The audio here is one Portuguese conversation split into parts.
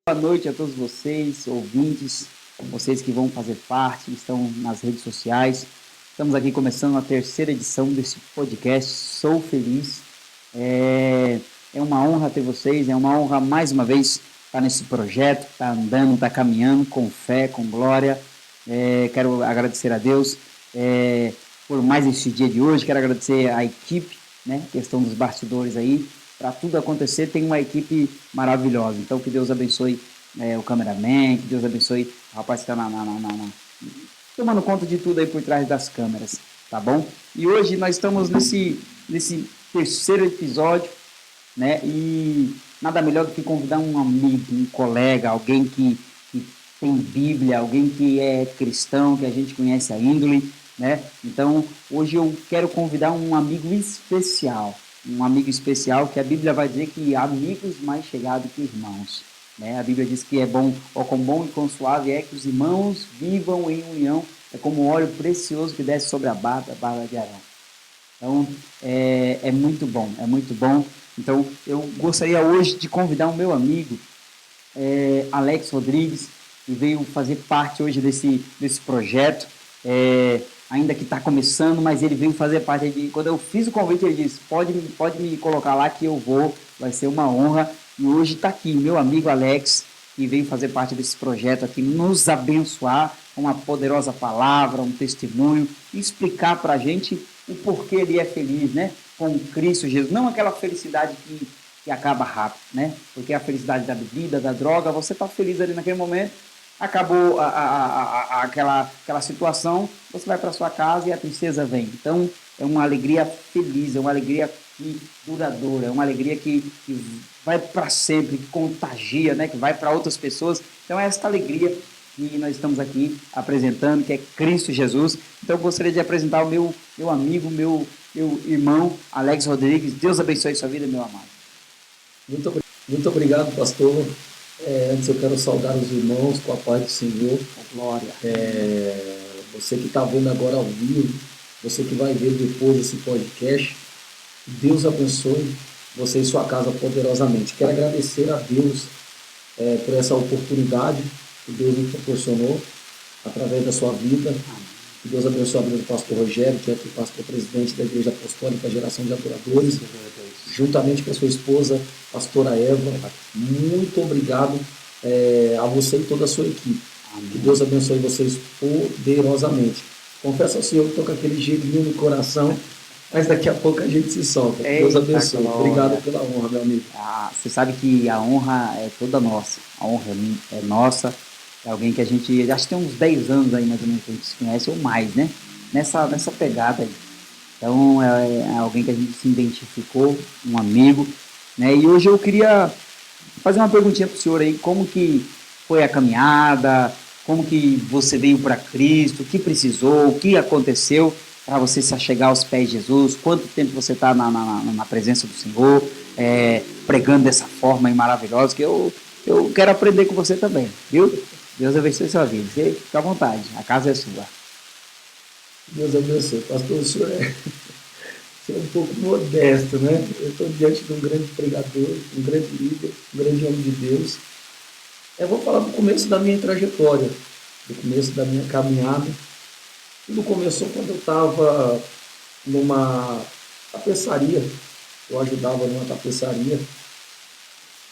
Boa noite a todos vocês, ouvintes, vocês que vão fazer parte, estão nas redes sociais. Estamos aqui começando a terceira edição desse podcast. Sou feliz. É uma honra ter vocês, é uma honra mais uma vez estar nesse projeto, estar andando, estar caminhando com fé, com glória. Quero agradecer a Deus por mais esse dia de hoje. Quero agradecer a equipe, né? Questão dos bastidores aí. Para tudo acontecer, tem uma equipe maravilhosa. Então, que Deus abençoe o cameraman, que Deus abençoe o rapaz que está tomando conta de tudo aí por trás das câmeras, tá bom? E hoje nós estamos nesse terceiro episódio, né? E nada melhor do que convidar um amigo, um colega, alguém que tem Bíblia, alguém que é cristão, que a gente conhece a índole, né? Então, hoje eu quero convidar um amigo especial, que a Bíblia vai dizer que amigos mais chegados que irmãos, né? A Bíblia diz que é bom, ó, quão bom e quão suave é que os irmãos vivam em união, é como um óleo precioso que desce sobre a barba de Arão. Então, é muito bom, é muito bom. Então, eu gostaria hoje de convidar o meu amigo, Alex Rodrigues, que veio fazer parte hoje desse projeto, ainda que está começando, mas ele veio fazer parte. Quando eu fiz o convite, ele disse, pode me colocar lá que eu vou, vai ser uma honra. E hoje está aqui meu amigo Alex, que veio fazer parte desse projeto aqui, nos abençoar com uma poderosa palavra, um testemunho, e explicar para a gente o porquê ele é feliz, né? Com Cristo Jesus, não aquela felicidade que acaba rápido, né? Porque a felicidade da bebida, da droga, você está feliz ali naquele momento, acabou aquela situação, você vai para sua casa e a tristeza vem. Então, é uma alegria feliz, é uma alegria duradoura, é uma alegria que vai para sempre, que contagia, né? Que vai para outras pessoas. Então, é esta alegria que nós estamos aqui apresentando, que é Cristo Jesus. Então, eu gostaria de apresentar o meu amigo, meu irmão, Alex Rodrigues. Deus abençoe sua vida, meu amado. Muito obrigado, pastor. Antes eu quero saudar os irmãos com a paz do Senhor. Glória. Você que está vendo agora ao vivo, você que vai ver depois esse podcast, Deus abençoe você e sua casa poderosamente. Quero agradecer a Deus por essa oportunidade que Deus me proporcionou através da sua vida. Que Deus abençoe a vida do pastor Rogério, que é o pastor presidente da Igreja Apostólica Geração de Adoradores, juntamente com a sua esposa, pastora Eva. Muito obrigado a você e toda a sua equipe. Amém. Que Deus abençoe vocês poderosamente. Confesso ao Senhor que estou com aquele gelinho no coração, mas daqui a pouco a gente se solta. Deus abençoe. Obrigado pela honra, meu amigo. Você sabe que a honra é toda nossa. A honra é nossa. É alguém que a gente, acho que tem uns 10 anos aí mais ou menos que a gente se conhece, ou mais, né? Nessa pegada aí. Então, é alguém que a gente se identificou, um amigo, né? E hoje eu queria fazer uma perguntinha para o senhor aí, como que foi a caminhada, como que você veio para Cristo, o que precisou, o que aconteceu para você se achegar aos pés de Jesus, quanto tempo você está na presença do Senhor, pregando dessa forma aí maravilhosa, que eu quero aprender com você também, viu? Deus abençoe sua vida. Você fica à vontade, a casa é sua. Deus abençoe. Pastor, o senhor é um pouco modesto, né? Eu estou diante de um grande pregador, um grande líder, um grande homem de Deus. Eu vou falar do começo da minha trajetória, do começo da minha caminhada. Tudo começou quando eu estava numa tapeçaria. Eu ajudava numa tapeçaria.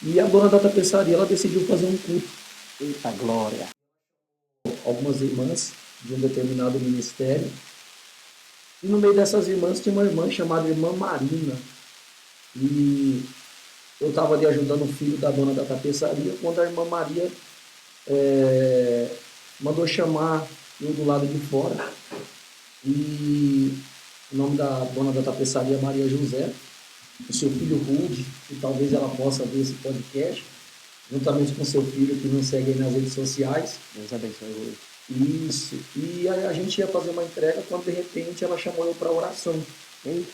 E a dona da tapeçaria, ela decidiu fazer um culto. Eita glória! Algumas irmãs de um determinado ministério. E no meio dessas irmãs tinha uma irmã chamada Irmã Marina. E eu estava ali ajudando o filho da dona da tapeçaria, quando a irmã Maria mandou chamar eu do lado de fora. E o nome da dona da tapeçaria é Maria José, o seu filho Rude, que talvez ela possa ver esse podcast, juntamente com seu filho que nos segue aí nas redes sociais. Deus abençoe hoje. Isso. E a gente ia fazer uma entrega quando de repente ela chamou eu para oração. Eita.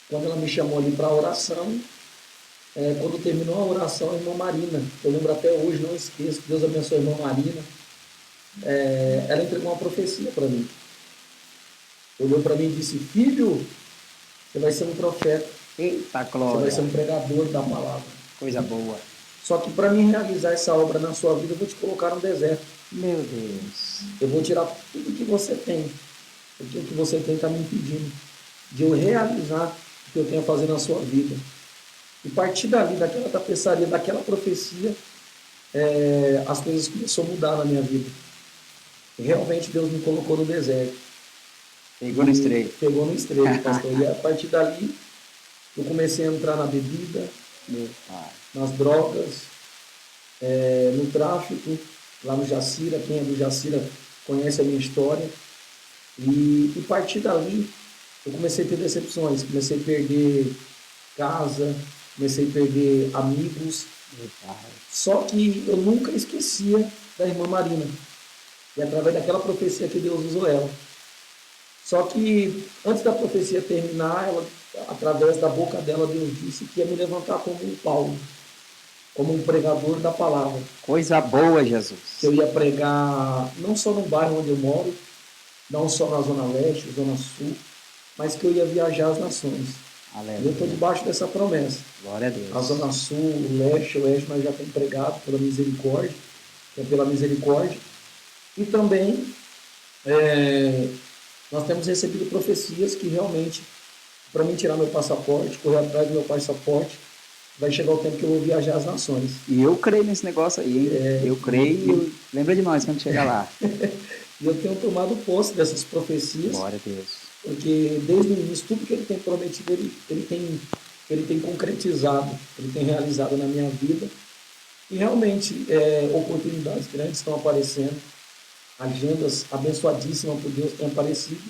Quando ela me chamou ali para oração, quando terminou a oração, a irmã Marina, eu lembro até hoje, não esqueço, Deus abençoe a irmã Marina, ela entregou uma profecia para mim. Olhou para mim e disse: filho, você vai ser um profeta. Eita, Você glória. vai ser um pregador da palavra. Coisa boa. Só que para mim realizar essa obra na sua vida, eu vou te colocar no deserto. Meu Deus. Eu vou tirar tudo que você tem. Porque o que você tem está me impedindo de eu realizar o que eu tenho a fazer na sua vida. E a partir dali, daquela tapeçaria, daquela profecia, as coisas começaram a mudar na minha vida. E realmente Deus me colocou no deserto. Pegou no estreito. Pegou no estreito, pastor. E a partir dali, eu comecei a entrar na bebida, Meu pai. nas drogas, no tráfico, lá no Jacira. Quem é do Jacira conhece a minha história. E a partir dali, eu comecei a ter decepções. Comecei a perder casa, comecei a perder amigos. Meu pai. Só que eu nunca esquecia da irmã Marina. E através daquela profecia que Deus usou ela. Só que antes da profecia terminar, ela, através da boca dela, Deus disse que ia me levantar como um Paulo, como um pregador da palavra. Coisa boa, Jesus. Que eu ia pregar não só no bairro onde eu moro, não só na Zona Leste, Zona Sul, mas que eu ia viajar as nações. Aleluia. E eu estou debaixo dessa promessa. Glória a Deus. A Zona Sul, o Leste, o Oeste, nós já temos pregado pela misericórdia, é pela misericórdia. E também nós temos recebido profecias que realmente, para mim tirar meu passaporte, correr atrás do meu passaporte, vai chegar o tempo que eu vou viajar as nações. E eu creio nesse negócio aí, hein? Eu creio. Lembra de nós quando chegar lá. E eu tenho tomado posse dessas profecias. Glória a Deus. Porque desde o início, tudo que ele tem prometido, ele tem concretizado, ele tem realizado na minha vida. E realmente, oportunidades grandes estão aparecendo, agendas abençoadíssimas por Deus têm aparecido.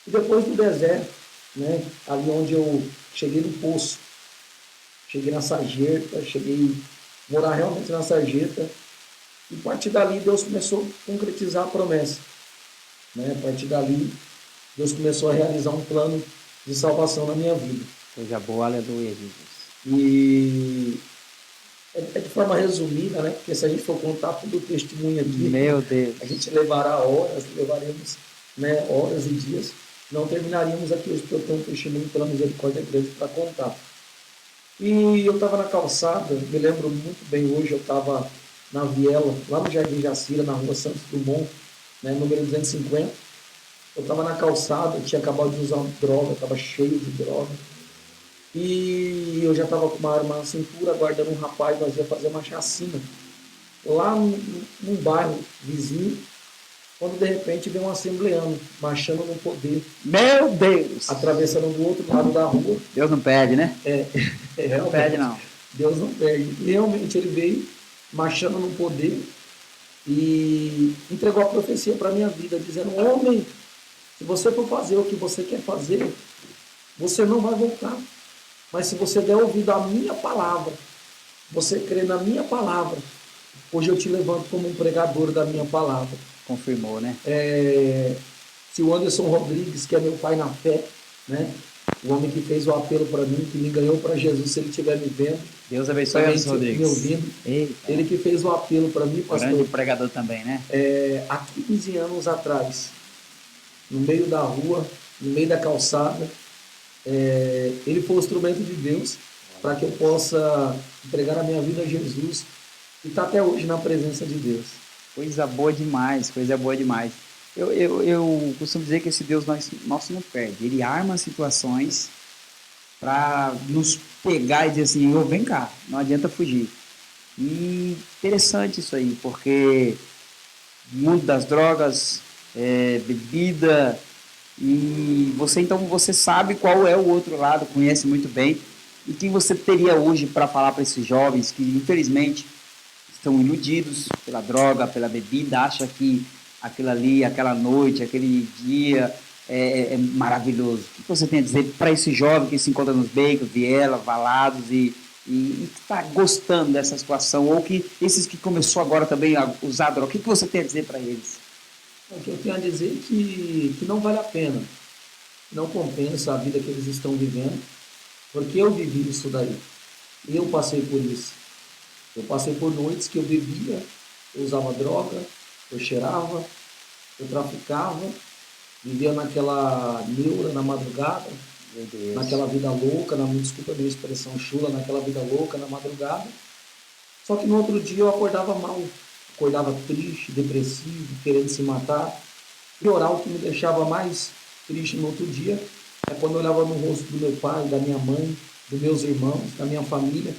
E depois do deserto, né, ali onde eu cheguei no poço, cheguei na sarjeta, cheguei a morar realmente na sarjeta, e a partir dali Deus começou a concretizar a promessa. Né? A partir dali, Deus começou a realizar um plano de salvação na minha vida. Coisa boa, aleluia, Jesus. E é de forma resumida, né? Porque se a gente for contar todo o testemunho aqui, Meu Deus. a gente levaremos, né, horas e dias. Não terminaríamos aqui hoje, porque eu tenho um testemunho pela misericórdia grande para contar. E eu estava na calçada, me lembro muito bem hoje, eu estava na Viela, lá no Jardim Jacira, na rua Santos Dumont, né, número 250. Eu estava na calçada, eu tinha acabado de usar droga, estava cheio de droga. E eu já estava com uma arma na cintura, aguardando um rapaz, nós ia fazer uma chacina. Lá num bairro vizinho, quando de repente veio um assembleano, marchando no poder. Meu Deus! Atravessando do outro lado da rua. Deus não perde, né? Não perde, não. Deus não perde. E realmente ele veio marchando no poder e entregou a profecia para a minha vida, dizendo: homem, se você for fazer o que você quer fazer, você não vai voltar. Mas se você der ouvido à minha palavra, você crê na minha palavra, hoje eu te levanto como um pregador da minha palavra. Confirmou, né? Se o Anderson Rodrigues, que é meu pai na fé, né? O homem que fez o apelo para mim, que me ganhou para Jesus, se ele estiver me vendo. Deus abençoe Anderson Rodrigues. Me ouvindo. Eita. Ele que fez o apelo para mim, pastor. Grande pregador também, né? Há 15 anos atrás, no meio da rua, no meio da calçada, ele foi o instrumento de Deus para que eu possa entregar a minha vida a Jesus e está até hoje na presença de Deus. Coisa boa demais, coisa boa demais. Eu costumo dizer que esse Deus nosso não perde. Ele arma situações para nos pegar e dizer assim: oh, vem cá, não adianta fugir. E interessante isso aí, porque o mundo das drogas, bebida, E você, então, você sabe qual é o outro lado, conhece muito bem. E o que você teria hoje para falar para esses jovens que, infelizmente, estão iludidos pela droga, pela bebida, acham que aquilo ali, aquela noite, aquele dia é maravilhoso? O que você tem a dizer para esse jovem que se encontra nos becos, viela, valados e que está gostando dessa situação, ou que esses que começou agora também a usar droga, o que você tem a dizer para eles? O que eu tenho a dizer é que não vale a pena, não compensa a vida que eles estão vivendo, porque eu vivi isso daí, eu passei por isso. Eu passei por noites que eu bebia, eu usava droga, eu cheirava, eu traficava, vivia naquela neura na madrugada, naquela vida louca, desculpa a minha expressão chula, naquela vida louca na madrugada. Só que no outro dia eu acordava mal, acordava triste, depressivo, querendo se matar. Piorar, o que me deixava mais triste no outro dia é quando eu olhava no rosto do meu pai, da minha mãe, dos meus irmãos, da minha família,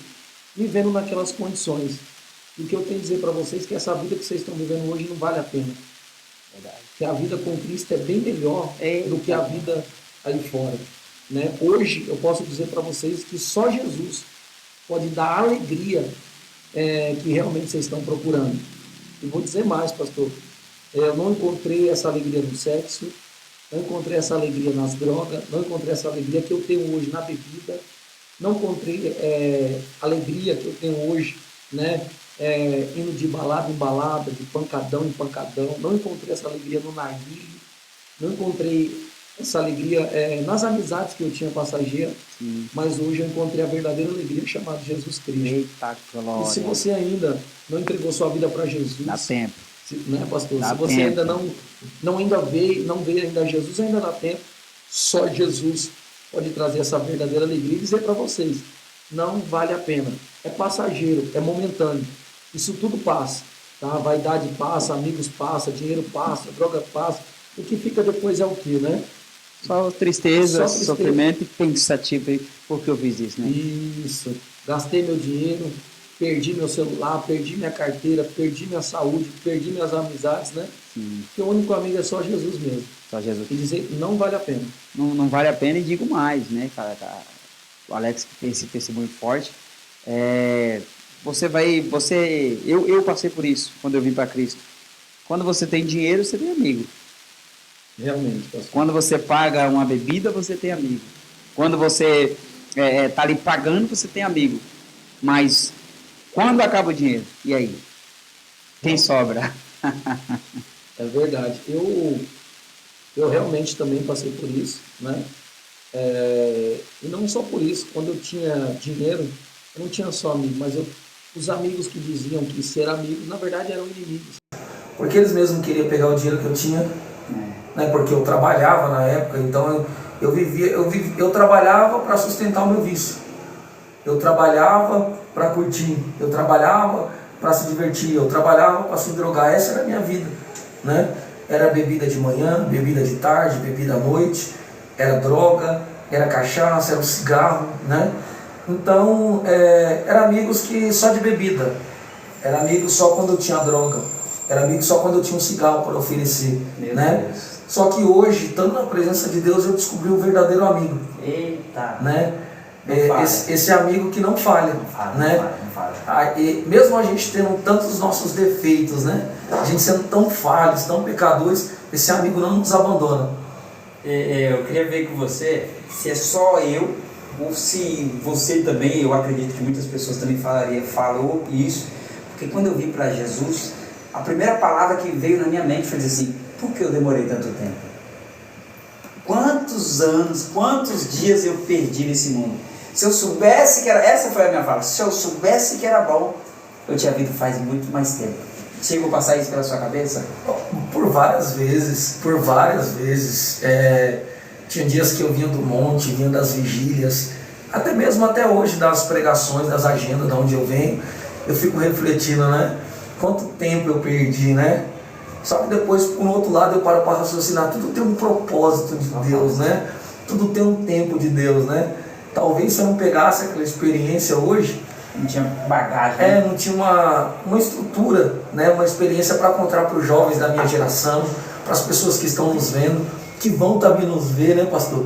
vivendo naquelas condições. E o que eu tenho a dizer para vocês é que essa vida que vocês estão vivendo hoje não vale a pena. Verdade. Que a vida com Cristo é bem melhor do que a vida aí fora. Né? Hoje eu posso dizer para vocês que só Jesus pode dar a alegria que realmente vocês estão procurando. E vou dizer mais, pastor. Eu não encontrei essa alegria no sexo, não encontrei essa alegria nas drogas, não encontrei essa alegria que eu tenho hoje na bebida, não encontrei alegria que eu tenho hoje, né, indo de balada em balada, de pancadão em pancadão, não encontrei essa alegria no narguilé, não encontrei essa alegria nas amizades que eu tinha passageira, mas hoje eu encontrei a verdadeira alegria chamada Jesus Cristo. Eita, glória. E se você ainda não entregou sua vida para Jesus, dá tempo. Né, pastor? Dá se você tempo. ainda não vê ainda Jesus, ainda dá tempo. Só Jesus pode trazer essa verdadeira alegria e dizer para vocês, não vale a pena. É passageiro, é momentâneo. Isso tudo passa. Tá? A vaidade passa, amigos passa, dinheiro passa, droga passa. O que fica depois é o que, né? Só tristeza, sofrimento e pensativo. Por que eu fiz isso, né? Isso. Gastei meu dinheiro, perdi meu celular, perdi minha carteira, perdi minha saúde, perdi minhas amizades, né? Sim. Porque o único amigo é só Jesus mesmo. Só Jesus. E dizer, não vale a pena. Não vale a pena, e digo mais, né, cara? O Alex tem esse testemunho forte. Eu passei por isso quando eu vim para Cristo. Quando você tem dinheiro, você tem amigo. Realmente, pastor. Quando você paga uma bebida, você tem amigo. Quando você tá ali pagando, você tem amigo. Mas quando acaba o dinheiro, e aí? Quem sobra? É verdade. Eu realmente também passei por isso, né? E não só por isso. Quando eu tinha dinheiro, eu não tinha só amigos, mas os amigos que diziam que ser amigos, na verdade, eram inimigos. Porque eles mesmos queriam pegar o dinheiro que eu tinha, né? Porque eu trabalhava na época, então eu trabalhava para sustentar o meu vício. Eu trabalhava para curtir, eu trabalhava para se divertir, eu trabalhava para se drogar. Essa era a minha vida, né? Era bebida de manhã, bebida de tarde, bebida à noite, era droga, era cachaça, era o cigarro, né? Então, eram amigos que só de bebida, era amigo só quando eu tinha droga, era amigo só quando eu tinha um cigarro para oferecer, né? Deus. Só que hoje, estando na presença de Deus, eu descobri um verdadeiro amigo. Eita! Né? Esse amigo que não falha, né? Não falha. E mesmo a gente tendo tantos nossos defeitos, né? A gente sendo tão falhos, tão pecadores, esse amigo não nos abandona. Eu queria ver com você se é só eu ou se você também, eu acredito que muitas pessoas também falou isso, porque quando eu vim para Jesus, a primeira palavra que veio na minha mente foi dizer assim, por que eu demorei tanto tempo? Quantos anos, quantos dias eu perdi nesse mundo? Se eu soubesse que era, essa foi a minha fala, se eu soubesse que era bom, eu tinha vindo faz muito mais tempo. Chegou a passar isso pela sua cabeça? Por várias vezes. Tinha dias que eu vinha do monte, vinha das vigílias, até mesmo até hoje das pregações, das agendas, de onde eu venho, eu fico refletindo, né? Quanto tempo eu perdi, né? Só que depois, por outro lado, eu paro para raciocinar, tudo tem um propósito de Deus, né? Tudo tem um tempo de Deus, né? Talvez se eu não pegasse aquela experiência hoje, não tinha bagagem. Não tinha uma estrutura, né? Uma experiência para contar para os jovens da minha geração, para as pessoas que estão nos vendo. que vão também nos ver, né, pastor?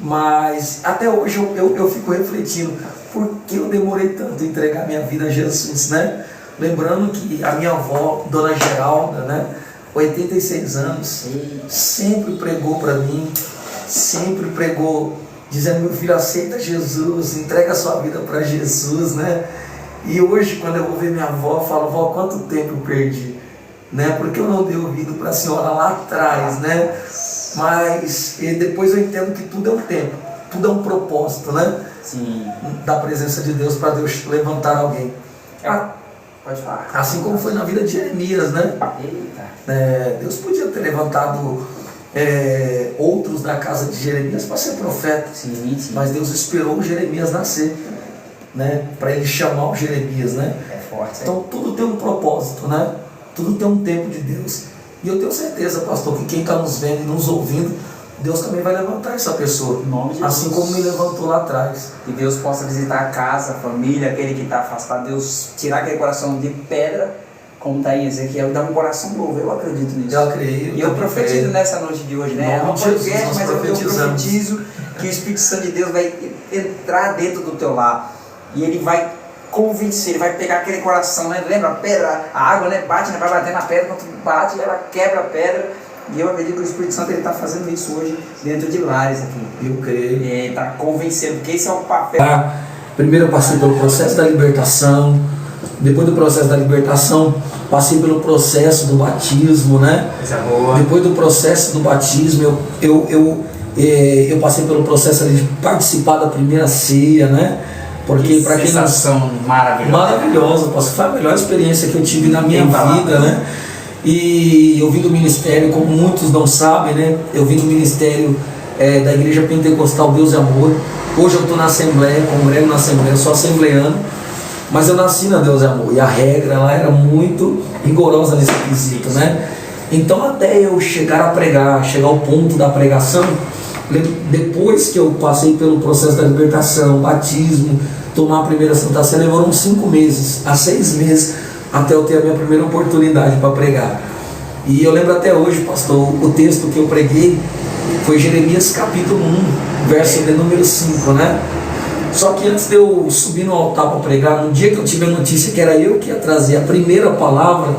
Mas até hoje eu fico refletindo, por que eu demorei tanto em entregar minha vida a Jesus, né? Lembrando que a minha avó, Dona Geralda, né, 86 anos, sempre pregou para mim, sempre pregou, dizendo: meu filho, aceita Jesus, entrega a sua vida para Jesus, né? E hoje, quando eu vou ver minha avó, eu falo: vó, quanto tempo eu perdi, né? Porque eu não dei ouvido para a senhora lá atrás, né? Mas depois eu entendo que tudo é um tempo, tudo é um propósito, né? Sim. Da presença de Deus, para Deus levantar alguém. Pode falar. Assim como foi na vida de Jeremias, né? Eita. Deus podia ter levantado outros da casa de Jeremias para ser profeta. Sim, sim. Mas Deus esperou Jeremias nascer, né? Para ele chamar o Jeremias, né? É forte. Então tudo tem um propósito, né? Tudo tem um tempo de Deus. E eu tenho certeza, pastor, que quem está nos vendo e nos ouvindo, Deus também vai levantar essa pessoa. Em nome de Jesus. Assim como me levantou lá atrás. Que Deus possa visitar a casa, a família, aquele que está afastado. Deus tirar aquele coração de pedra, como está em Ezequiel, e dar um coração novo. Eu acredito nisso. Eu creio. E eu profetizo nessa noite de hoje, né? É um podcast, mas eu profetizo que o Espírito Santo de Deus vai entrar dentro do teu lar. E ele vai convencer, ele vai pegar aquele coração, né? Lembra a pedra, a água, né? Bate, né? Vai bater na pedra, quando bate, ela quebra a pedra. E eu acredito que o Espírito Santo está fazendo isso hoje dentro de lares aqui. Eu creio. Está convencendo, porque esse é o papel. Primeiro eu passei pelo processo da libertação. Depois do processo da libertação, passei pelo processo do batismo, né? Coisa boa. Depois do processo do batismo, eu passei pelo processo de participar da primeira ceia, né? Porque para quem não... sensação maravilhosa. Maravilhosa, foi a melhor experiência que eu tive na minha vida, né? E eu vim do ministério, como muitos não sabem, né? Eu vim do ministério da Igreja Pentecostal Deus e Amor. Hoje eu estou na Assembleia, congrego na Assembleia, sou assembleano, mas eu nasci na Deus e Amor. E a regra lá era muito rigorosa nesse quesito, né? Então até eu chegar a pregar, chegar ao ponto da pregação, depois que eu passei pelo processo da libertação, batismo, tomar a primeira Santa Ceia, levou uns 5 meses, a 6 meses, até eu ter a minha primeira oportunidade para pregar. E eu lembro até hoje, pastor, o texto que eu preguei foi Jeremias capítulo 1, verso de número 5, né? Só que antes de eu subir no altar para pregar, no dia que eu tive a notícia que era eu que ia trazer a primeira palavra,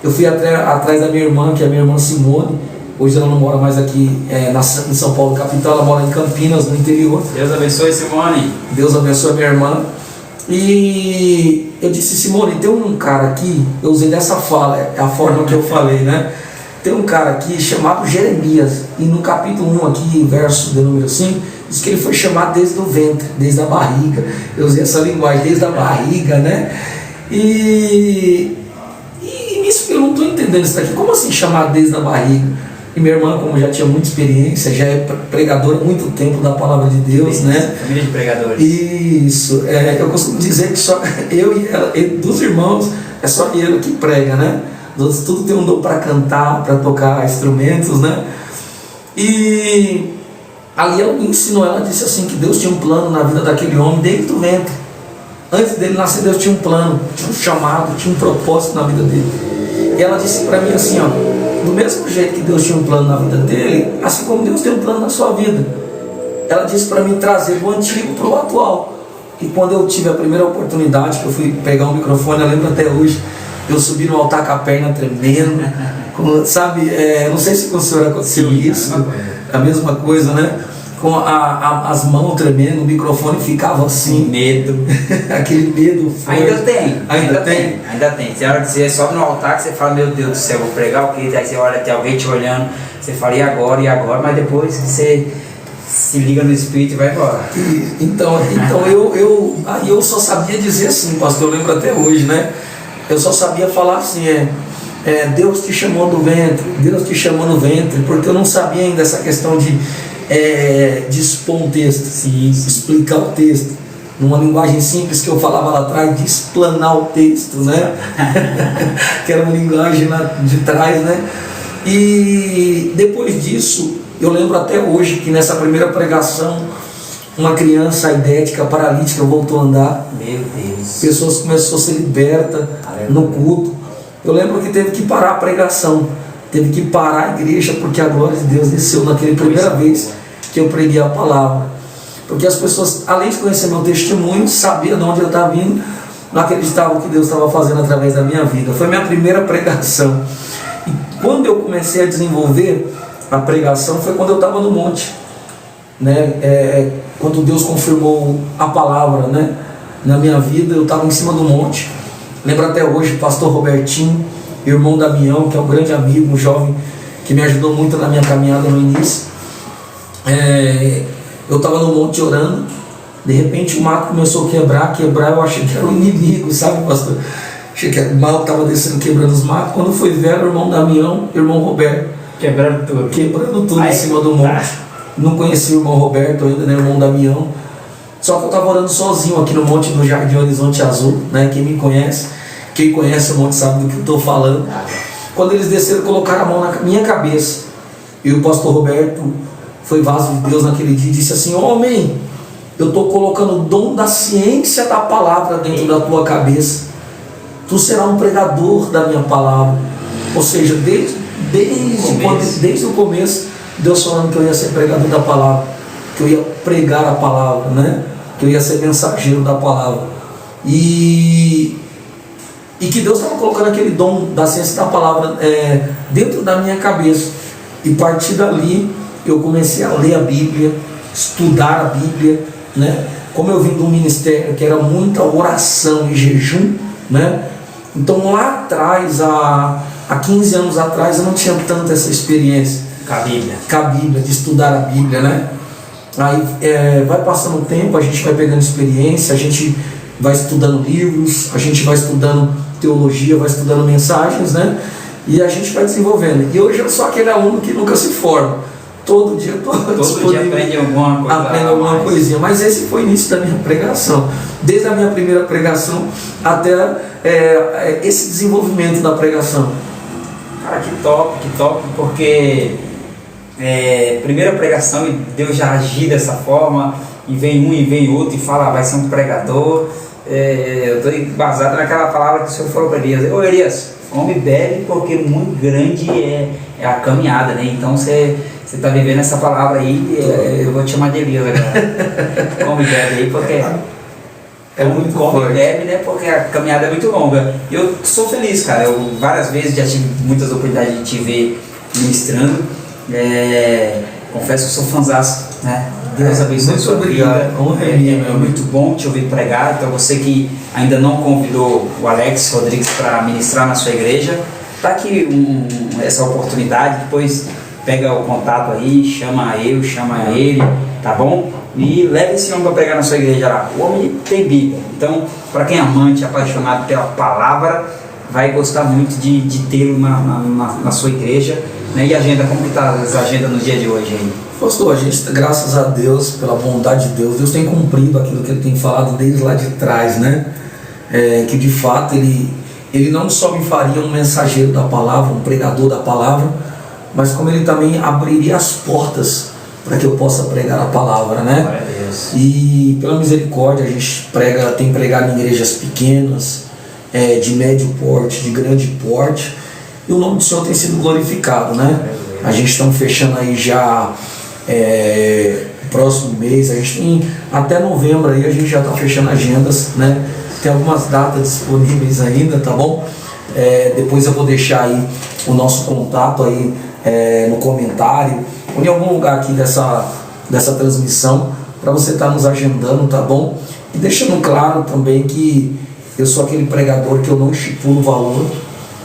eu fui atrás da minha irmã, que é a minha irmã Simone. Hoje ela não mora mais aqui em São Paulo, capital, ela mora em Campinas, no interior. Deus abençoe, Simone. Deus abençoe a minha irmã. E eu disse: Simone, tem um cara aqui, eu usei dessa fala, é a forma que eu falei, né? Tem um cara aqui chamado Jeremias, e no capítulo 1 aqui, verso de número 5, diz que ele foi chamado desde o ventre, desde a barriga. Eu usei essa linguagem, desde a barriga, né? E nisso eu não estou entendendo isso daqui. Como assim chamado desde a barriga? E minha irmã, como já tinha muita experiência, já é pregadora há muito tempo da palavra de Deus, né? Família de pregadores. Isso, eu costumo dizer que só eu e ela, dos irmãos, é só ele que prega, né? Tudo tem um dom para cantar, para tocar instrumentos, né? E ali ela me ensinou, ela disse assim, que Deus tinha um plano na vida daquele homem desde o ventre. Antes dele nascer, Deus tinha um plano, tinha um chamado, tinha um propósito na vida dele. E ela disse para mim assim, ó: do mesmo jeito que Deus tinha um plano na vida dele, assim como Deus tem um plano na sua vida. Ela disse para mim trazer do antigo para o atual. E quando eu tive a primeira oportunidade, que eu fui pegar o microfone, eu lembro até hoje, eu subi no altar com a perna tremendo, sabe, não sei se com o senhor aconteceu isso, a mesma coisa, né? Com as mãos tremendo, o microfone ficava assim. Medo. Aquele medo forte. Ainda tem. Você sobe no altar que você fala: meu Deus do céu, vou pregar o quê? Aí você olha, tem alguém te olhando, você fala: e agora? Mas depois que você se liga no Espírito e vai embora. Então eu só sabia dizer assim, pastor, eu lembro até hoje, né? Eu só sabia falar assim, Deus te chamou do ventre, Deus te chamou no ventre, porque eu não sabia ainda essa questão de expor um texto, explicar o texto, numa linguagem simples que eu falava lá atrás, de explanar o texto, né? Que era uma linguagem lá de trás, né? E depois disso, eu lembro até hoje que nessa primeira pregação, uma criança aidética, paralítica, voltou a andar. Meu Deus. Pessoas começaram a ser libertas no culto. Eu lembro que teve que parar a pregação. teve que parar a igreja porque a glória de Deus desceu naquela primeira vez que eu preguei a palavra. Porque as pessoas, além de conhecer meu testemunho, sabiam de onde eu estava vindo, não acreditavam que Deus estava fazendo através da minha vida. Foi minha primeira pregação. E quando eu comecei a desenvolver a pregação foi quando eu estava no monte, né? Quando Deus confirmou a palavra, né? Na minha vida, eu estava em cima do monte. Lembro até hoje, pastor Robertinho, irmão Damião, que é um grande amigo, um jovem que me ajudou muito na minha caminhada no início. Eu estava no monte orando, de repente o mato começou a quebrar, eu achei que era o inimigo, sabe, pastor? Achei que o mato estava descendo, quebrando os matos. Quando fui ver, era o irmão Damião, irmão Roberto. Quebrando tudo em cima do monte. Não conhecia o irmão Roberto ainda, né, o irmão Damião. Só que eu estava orando sozinho aqui no monte do Jardim Horizonte Azul, né? Quem me conhece, quem conhece o monte sabe do que eu estou falando. Quando eles desceram, colocaram a mão na minha cabeça. E o pastor Roberto foi vaso de Deus naquele dia e disse assim: homem, eu estou colocando o dom da ciência da palavra dentro da tua cabeça. Tu serás um pregador da minha palavra. Ou seja, desde o começo, Deus falando que eu ia ser pregador da palavra, que eu ia pregar a palavra, né? Que eu ia ser mensageiro da palavra. E que Deus estava colocando aquele dom da ciência da palavra dentro da minha cabeça. E a partir dali eu comecei a ler a Bíblia, estudar a Bíblia, né? Como eu vim de um ministério que era muita oração e jejum, né? Então lá atrás, há 15 anos atrás, eu não tinha tanta essa experiência com a Bíblia, de estudar a Bíblia, né? Aí vai passando o tempo, a gente vai pegando experiência, a gente vai estudando livros, a gente vai estudando teologia, vai estudando mensagens, né? E a gente vai desenvolvendo. E hoje eu sou aquele aluno que nunca se forma. Todo dia aprende alguma coisa. Aprende alguma coisinha. Mas esse foi o início da minha pregação. Desde a minha primeira pregação até esse desenvolvimento da pregação. Cara, que top, porque primeira pregação e Deus já agir dessa forma, e vem um e vem outro e fala, vai ser um pregador. Eu estou embasado naquela palavra que o Senhor falou para Elias: ô Elias, homem bebe porque muito grande é a caminhada, né? Então você está vivendo essa palavra aí, eu vou te chamar de Elias agora. Homem bebe aí porque é muito come forte. Bebe, né? Porque a caminhada é muito longa. Eu sou feliz, cara. Eu várias vezes já tive muitas oportunidades de te ver ministrando. Confesso que eu sou fãzaço, né? Deus abençoe a sua vida. É muito bom te ouvir pregar. Então você que ainda não convidou o Alex Rodrigues para ministrar na sua igreja, tá aqui essa oportunidade. Depois pega o contato aí, chama ele, tá bom? E leva esse homem para pregar na sua igreja lá. O homem tem Bíblia. Então, para quem é amante, apaixonado pela palavra, vai gostar muito de tê-lo na sua igreja. Né? E agenda, como que está a agenda no dia de hoje aí? Pastor, a gente, graças a Deus, pela bondade de Deus tem cumprido aquilo que Ele tem falado desde lá de trás, né? Que de fato ele não só me faria um mensageiro da palavra, um pregador da palavra, mas como Ele também abriria as portas para que eu possa pregar a palavra, né? E pela misericórdia a gente tem pregado em igrejas pequenas, de médio porte, de grande porte, e o nome do Senhor tem sido glorificado, né? A gente está fechando aí já próximo mês, a gente tem até novembro aí, a gente já está fechando agendas, né? Tem algumas datas disponíveis ainda, tá bom? Depois eu vou deixar aí o nosso contato aí no comentário ou em algum lugar aqui dessa transmissão para você estar nos agendando, tá bom? E deixando claro também que eu sou aquele pregador que eu não estipulo valor,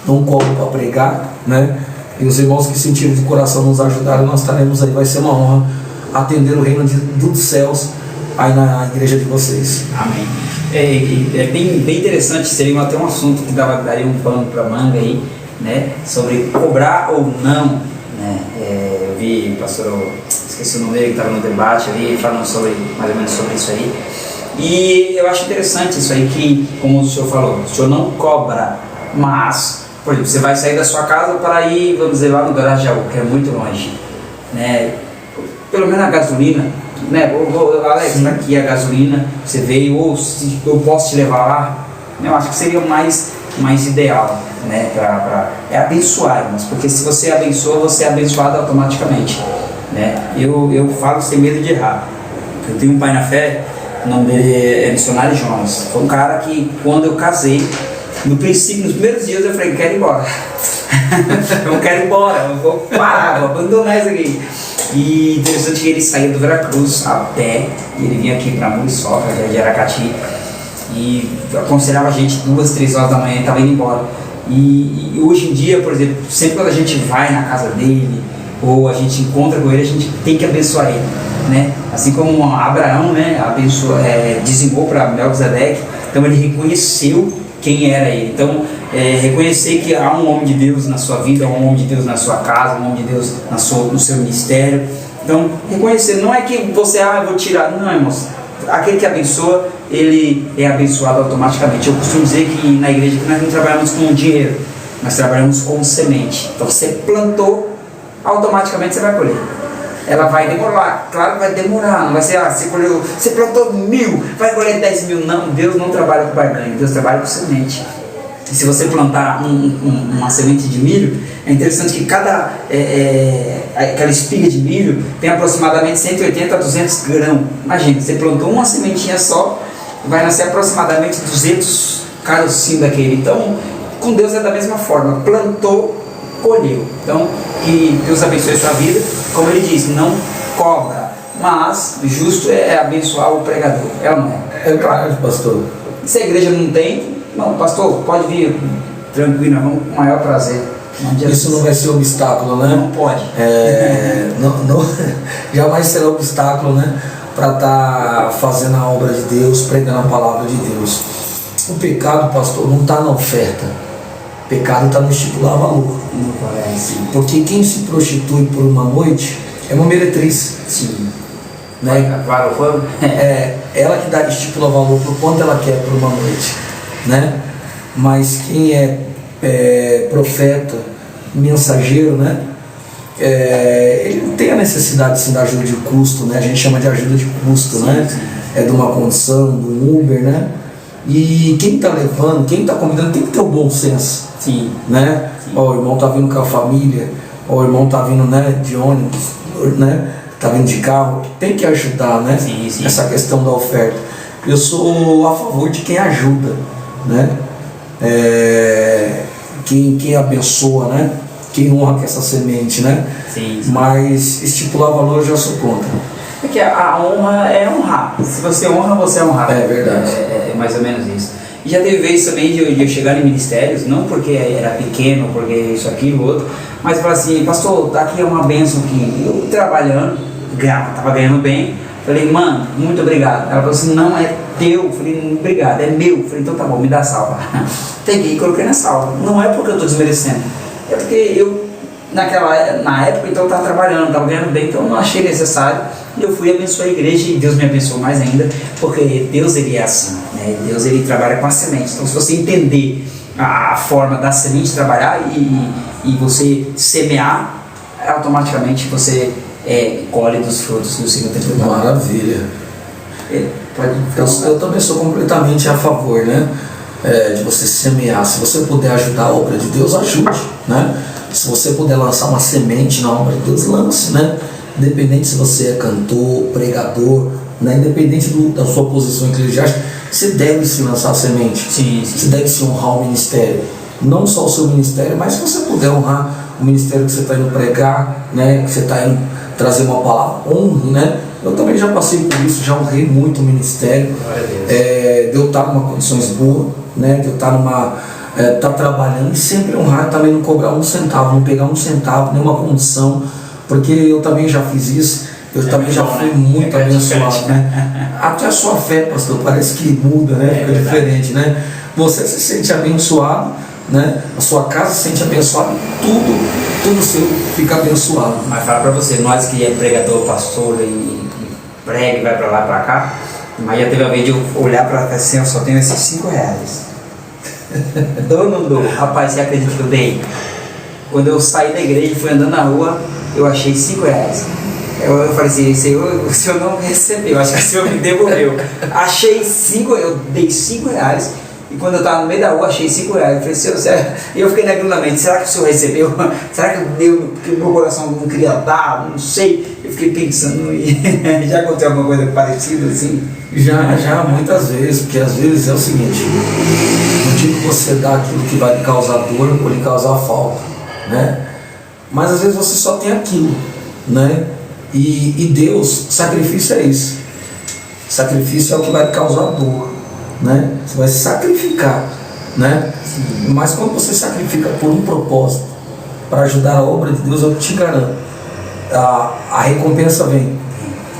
não cobro para pregar, né? E os irmãos que sentiram de coração nos ajudarem, nós estaremos aí, vai ser uma honra atender o reino dos céus aí na igreja de vocês. Amém. É bem interessante, seria até um assunto que daria um pano para manga aí, né? Sobre cobrar ou não, né? Eu vi o pastor, esqueci o nome dele, que estava no debate ali, falando mais ou menos sobre isso aí. E eu acho interessante isso aí, que, como o senhor falou, o senhor não cobra, mas, por exemplo, você vai sair da sua casa para ir, vamos dizer, lá no Garajaú, que é muito longe, né? Pelo menos a gasolina, né? Alex, tá aqui a gasolina, você veio, ou se eu posso te levar lá, eu acho que seria mais mais ideal, né? É abençoar, irmãos, porque se você abençoa, você é abençoado automaticamente, né? Eu falo sem medo de errar. Eu tenho um pai na fé, o nome dele é Missionário Jonas. Foi um cara que, quando eu casei, no princípio, nos primeiros dias eu falei, quero ir embora. Eu quero ir embora, eu vou parar, vou abandonar isso aqui. E interessante que ele saía do Veracruz a pé, e ele vinha aqui para Muriçoca, de Aracati, e aconselhava a gente 2, 3 horas da manhã e estava indo embora. E hoje em dia, por exemplo, sempre quando a gente vai na casa dele, ou a gente encontra com ele, a gente tem que abençoar ele, né? Assim como Abraão, né, dizimou para Melquisedeque, então ele reconheceu quem era ele. Então, reconhecer que há um homem de Deus na sua vida, há um homem de Deus na sua casa, um homem de Deus no seu ministério. Então, reconhecer, não é que você, eu vou tirar, não, irmãos. Aquele que abençoa, ele é abençoado automaticamente. Eu costumo dizer que na igreja que nós não trabalhamos com dinheiro, nós trabalhamos com semente. Então, você plantou, automaticamente você vai colher. Ela vai demorar, claro que vai demorar, não vai ser, você plantou 1.000, vai colher 10.000, não, Deus não trabalha com barganha, Deus trabalha com semente. E se você plantar uma semente de milho, é interessante que aquela espiga de milho tem aproximadamente 180 a 200 grãos. Imagina, você plantou uma sementinha só, vai nascer aproximadamente 200 carocinhos daquele. Então, com Deus é da mesma forma, plantou, colheu. Então, que Deus abençoe a sua vida. Como ele diz, não cobra, mas o justo é abençoar o pregador. É ou não é? É claro, pastor. Se a igreja não tem, não, pastor, pode vir tranquilo, vamos com o maior prazer. Isso não vai ser obstáculo, né? Não pode. Jamais será obstáculo, né? Para estar fazendo a obra de Deus, pregando a palavra de Deus. O pecado, pastor, não está na oferta. O pecado está no estipular valor. Porque quem se prostitui por uma noite é uma meretriz. Sim. Né? Ela que estipula valor por quanto ela quer por uma noite, né? Mas quem é profeta, mensageiro, né? Ele não tem a necessidade sim, da ajuda de custo, né? A gente chama de ajuda de custo, sim, né? Sim. É de uma condição, do Uber, né? E quem está levando, quem está convidando, tem que ter o bom senso, sim, né? Sim. Ó, o irmão está vindo com a família, ó, o irmão está vindo, né, de ônibus, né? Está vindo de carro, tem que ajudar, né? Sim, sim. Essa questão da oferta. Eu sou a favor de quem ajuda, né? Quem abençoa, né? Quem honra com essa semente, né? Sim, sim. Mas estipular valor eu já sou contra. Porque a honra é honrar. Se você honra, você é honrado. É verdade. É mais ou menos isso. E já teve vezes também de eu chegar em ministérios, não porque era pequeno, porque isso, aquilo, outro, mas falar assim, pastor, aqui é uma bênção que eu trabalhando, estava ganhando bem, falei, mano, muito obrigado. Ela falou assim, não é teu. Eu falei, obrigado, é meu. Eu falei, então tá bom, me dá a salva. Peguei e coloquei na salva. Não é porque eu estou desmerecendo, é porque eu, na época, então eu estava trabalhando, estava ganhando bem, então eu não achei necessário. E eu fui abençoar a igreja e Deus me abençoou mais ainda, porque Deus ele é assim, né? Deus ele trabalha com a semente. Então se você entender a forma da semente trabalhar e você semear, automaticamente você colhe dos frutos que o Senhor tem preparado. Maravilha. Eu também sou completamente a favor, né? De você semear. Se você puder ajudar a obra de Deus, ajude, né? Se você puder lançar uma semente na obra de Deus, lance, né? Independente se você é cantor, pregador, né? Independente da sua posição eclesiástica, você deve se lançar a semente. Sim, sim. Você deve se honrar o ministério. Não só o seu ministério, mas se você puder honrar o ministério que você está indo pregar, né? Que você está indo trazer uma palavra, honre, né? Eu também já passei por isso, já honrei muito o ministério. De eu estar numa condições boas, né? De eu estar tá trabalhando e sempre honrar, também não cobrar um centavo, não pegar um centavo, nenhuma condição, porque eu também já fiz isso, eu também já fui muito abençoado, né? Até a sua fé, pastor, parece que muda, né? Fica diferente, né? Você se sente abençoado, né? A sua casa se sente abençoada, tudo seu fica abençoado. Mas fala pra você, nós que é pregador, pastor e prega e vai pra lá, pra cá, mas já teve a vez de eu olhar pra cá assim, eu só tenho esses 5 reais. Dou ou não dou? Rapaz, você acredita que eu dei? Quando eu saí da igreja e fui andando na rua, eu achei 5 reais. Eu falei assim, o senhor não recebeu, acho que o senhor me devolveu. Achei 5, eu dei 5 reais E quando eu estava no meio da rua, achei R$5. Eu falei, Senhor, e eu fiquei naquilo na mente, será que o Senhor recebeu? Será que deu, porque meu coração não queria dar? Não sei. Eu fiquei pensando, e já aconteceu alguma coisa parecida assim? Já, muitas vezes, porque às vezes é o seguinte, não digo que você dá aquilo que vai lhe causar dor ou lhe causar falta, né? Mas às vezes você só tem aquilo, né? E Deus, sacrifício é isso. Sacrifício é o que vai lhe causar dor, né? Você vai se sacrificar, né? Mas quando você sacrifica por um propósito, para ajudar a obra de Deus, eu te garanto, a recompensa vem,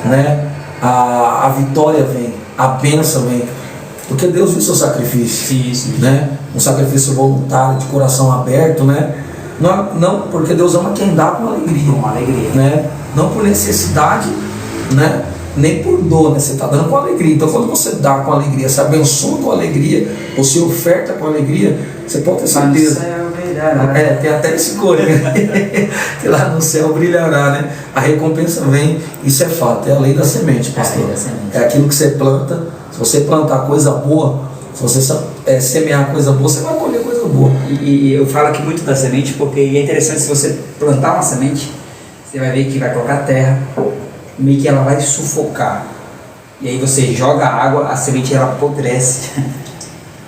né? A vitória vem, a bênção vem, porque Deus viu o seu sacrifício, né? Um sacrifício voluntário, de coração aberto, né? Não, porque Deus ama quem dá com alegria, né? Não por necessidade, né? Nem por dor, né? Você está dando com alegria. Então quando você dá com alegria, você abençoa com alegria, ou se oferta com alegria, você pode ter certeza. Tem até esse coro, né? Que lá no céu brilhará, né? A recompensa vem, isso é fato, é a lei da semente, pastor. É aquilo que você planta. Se você plantar coisa boa, se você semear coisa boa, você vai colher coisa boa. E eu falo aqui muito da semente, porque é interessante, se você plantar uma semente, você vai ver que vai colocar terra, meio que ela vai sufocar. E aí você joga água, a semente ela apodrece,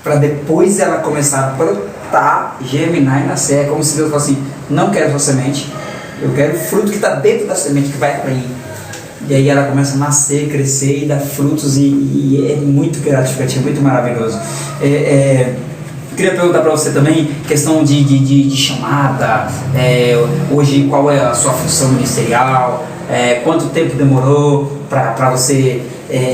para depois ela começar a brotar, germinar e nascer. É como se Deus falasse assim, não quero sua semente, eu quero o fruto que está dentro da semente, que vai para aí. E aí ela começa a nascer, crescer e dar frutos, e é muito gratificante, é muito maravilhoso. Eu queria perguntar para você também, questão de chamada, hoje qual é a sua função ministerial, quanto tempo demorou para você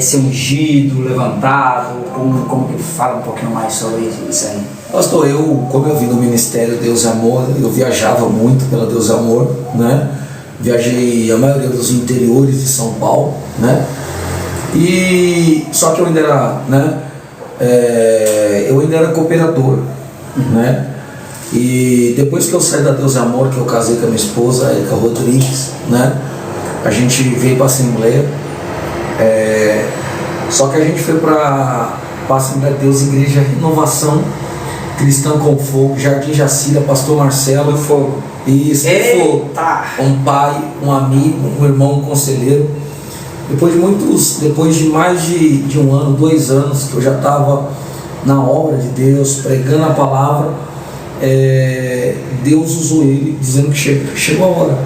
ser ungido, levantado, como que fala um pouquinho mais sobre isso aí? Pastor, como eu vim do Ministério Deus é Amor, eu viajava muito pela Deus é Amor, né? Viajei a maioria dos interiores de São Paulo, né? E só que eu ainda era, né? Eu ainda era cooperador, né? E depois que eu saí da Deus é Amor, que eu casei com a minha esposa, Erika Rodrigues, né? A gente veio para a Assembleia, só que a gente foi para a Assembleia de Deus, Igreja Renovação Cristã com Fogo, Jardim Jacira, Pastor Marcelo. Fogo. Isso, Fogo. Um pai, um amigo, um irmão, um conselheiro. Depois de mais de 1 ano, 2 anos, que eu já estava na obra de Deus, pregando a palavra, Deus usou ele, dizendo que chegou a hora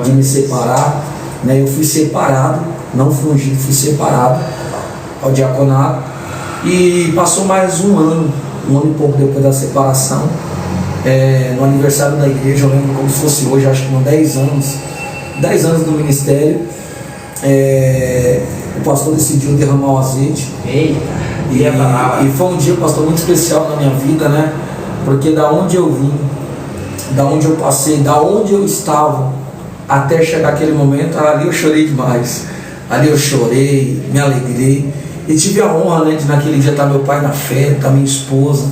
de me separar, né? Eu fui separado, não fui ungido, fui separado ao diaconato, e passou mais 1 ano e pouco depois da separação, no aniversário da igreja, eu lembro como se fosse hoje, acho que com 10 anos do ministério, o pastor decidiu derramar o azeite. E foi um dia, pastor, muito especial na minha vida, né? Porque da onde eu vim, da onde eu passei, da onde eu estava, até chegar aquele momento, ali eu chorei demais. Ali eu chorei, me alegrei. E tive a honra, né, de naquele dia estar meu pai na fé, estar minha esposa,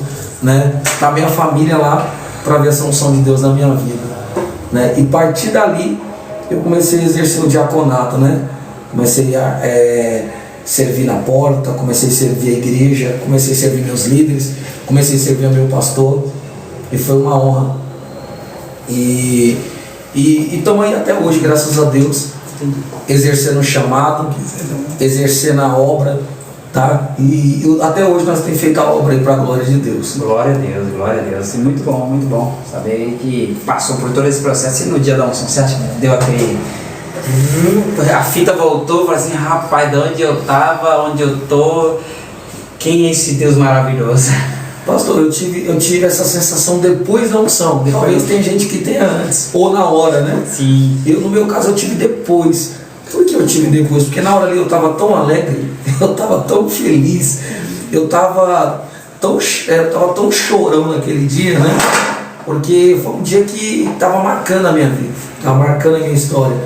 né? Estar minha família lá, para ver essa unção de Deus na minha vida, né? E a partir dali, eu comecei a exercer o diaconato, né? Comecei a servir na porta, comecei a servir a igreja, comecei a servir meus líderes, comecei a servir o meu pastor, e foi uma honra. E estamos aí até hoje, graças a Deus, exercendo o chamado, exercendo a obra, tá? E até hoje nós temos feito a obra aí para a glória de Deus. Glória a Deus, glória a Deus. E muito bom saber que passou por todo esse processo. E no dia da unção, você acha que deu aquele... A fita voltou, falou assim, rapaz, de onde eu estava, onde eu tô, quem é esse Deus maravilhoso? Pastor, eu tive essa sensação depois da unção. Talvez tem gente que tenha antes, ou na hora, né? Sim. No meu caso, eu tive depois. Por que eu tive depois? Porque na hora ali eu estava tão alegre, eu estava tão feliz, eu estava tão chorão naquele dia, né? Porque foi um dia que estava marcando a minha vida, estava marcando a minha história.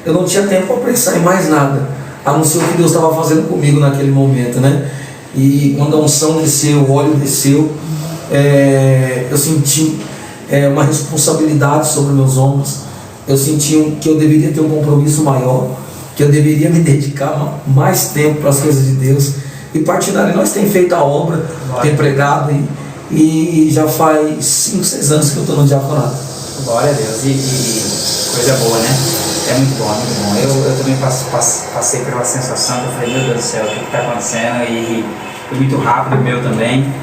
Eu não tinha tempo para pensar em mais nada, a não ser o que Deus estava fazendo comigo naquele momento, né? E quando a unção desceu, o óleo desceu, eu senti uma responsabilidade sobre meus ombros. Eu senti que eu deveria ter um compromisso maior, que eu deveria me dedicar mais tempo para as coisas de Deus. E partindo dali nós temos feito a obra, tem pregado e já faz 5, 6 anos que eu estou no diaconato. Glória a Deus. E coisa boa, né? É muito bom, é muito bom. Eu também passei pela sensação que eu falei, meu Deus do céu, o que está acontecendo? E foi muito rápido o meu também.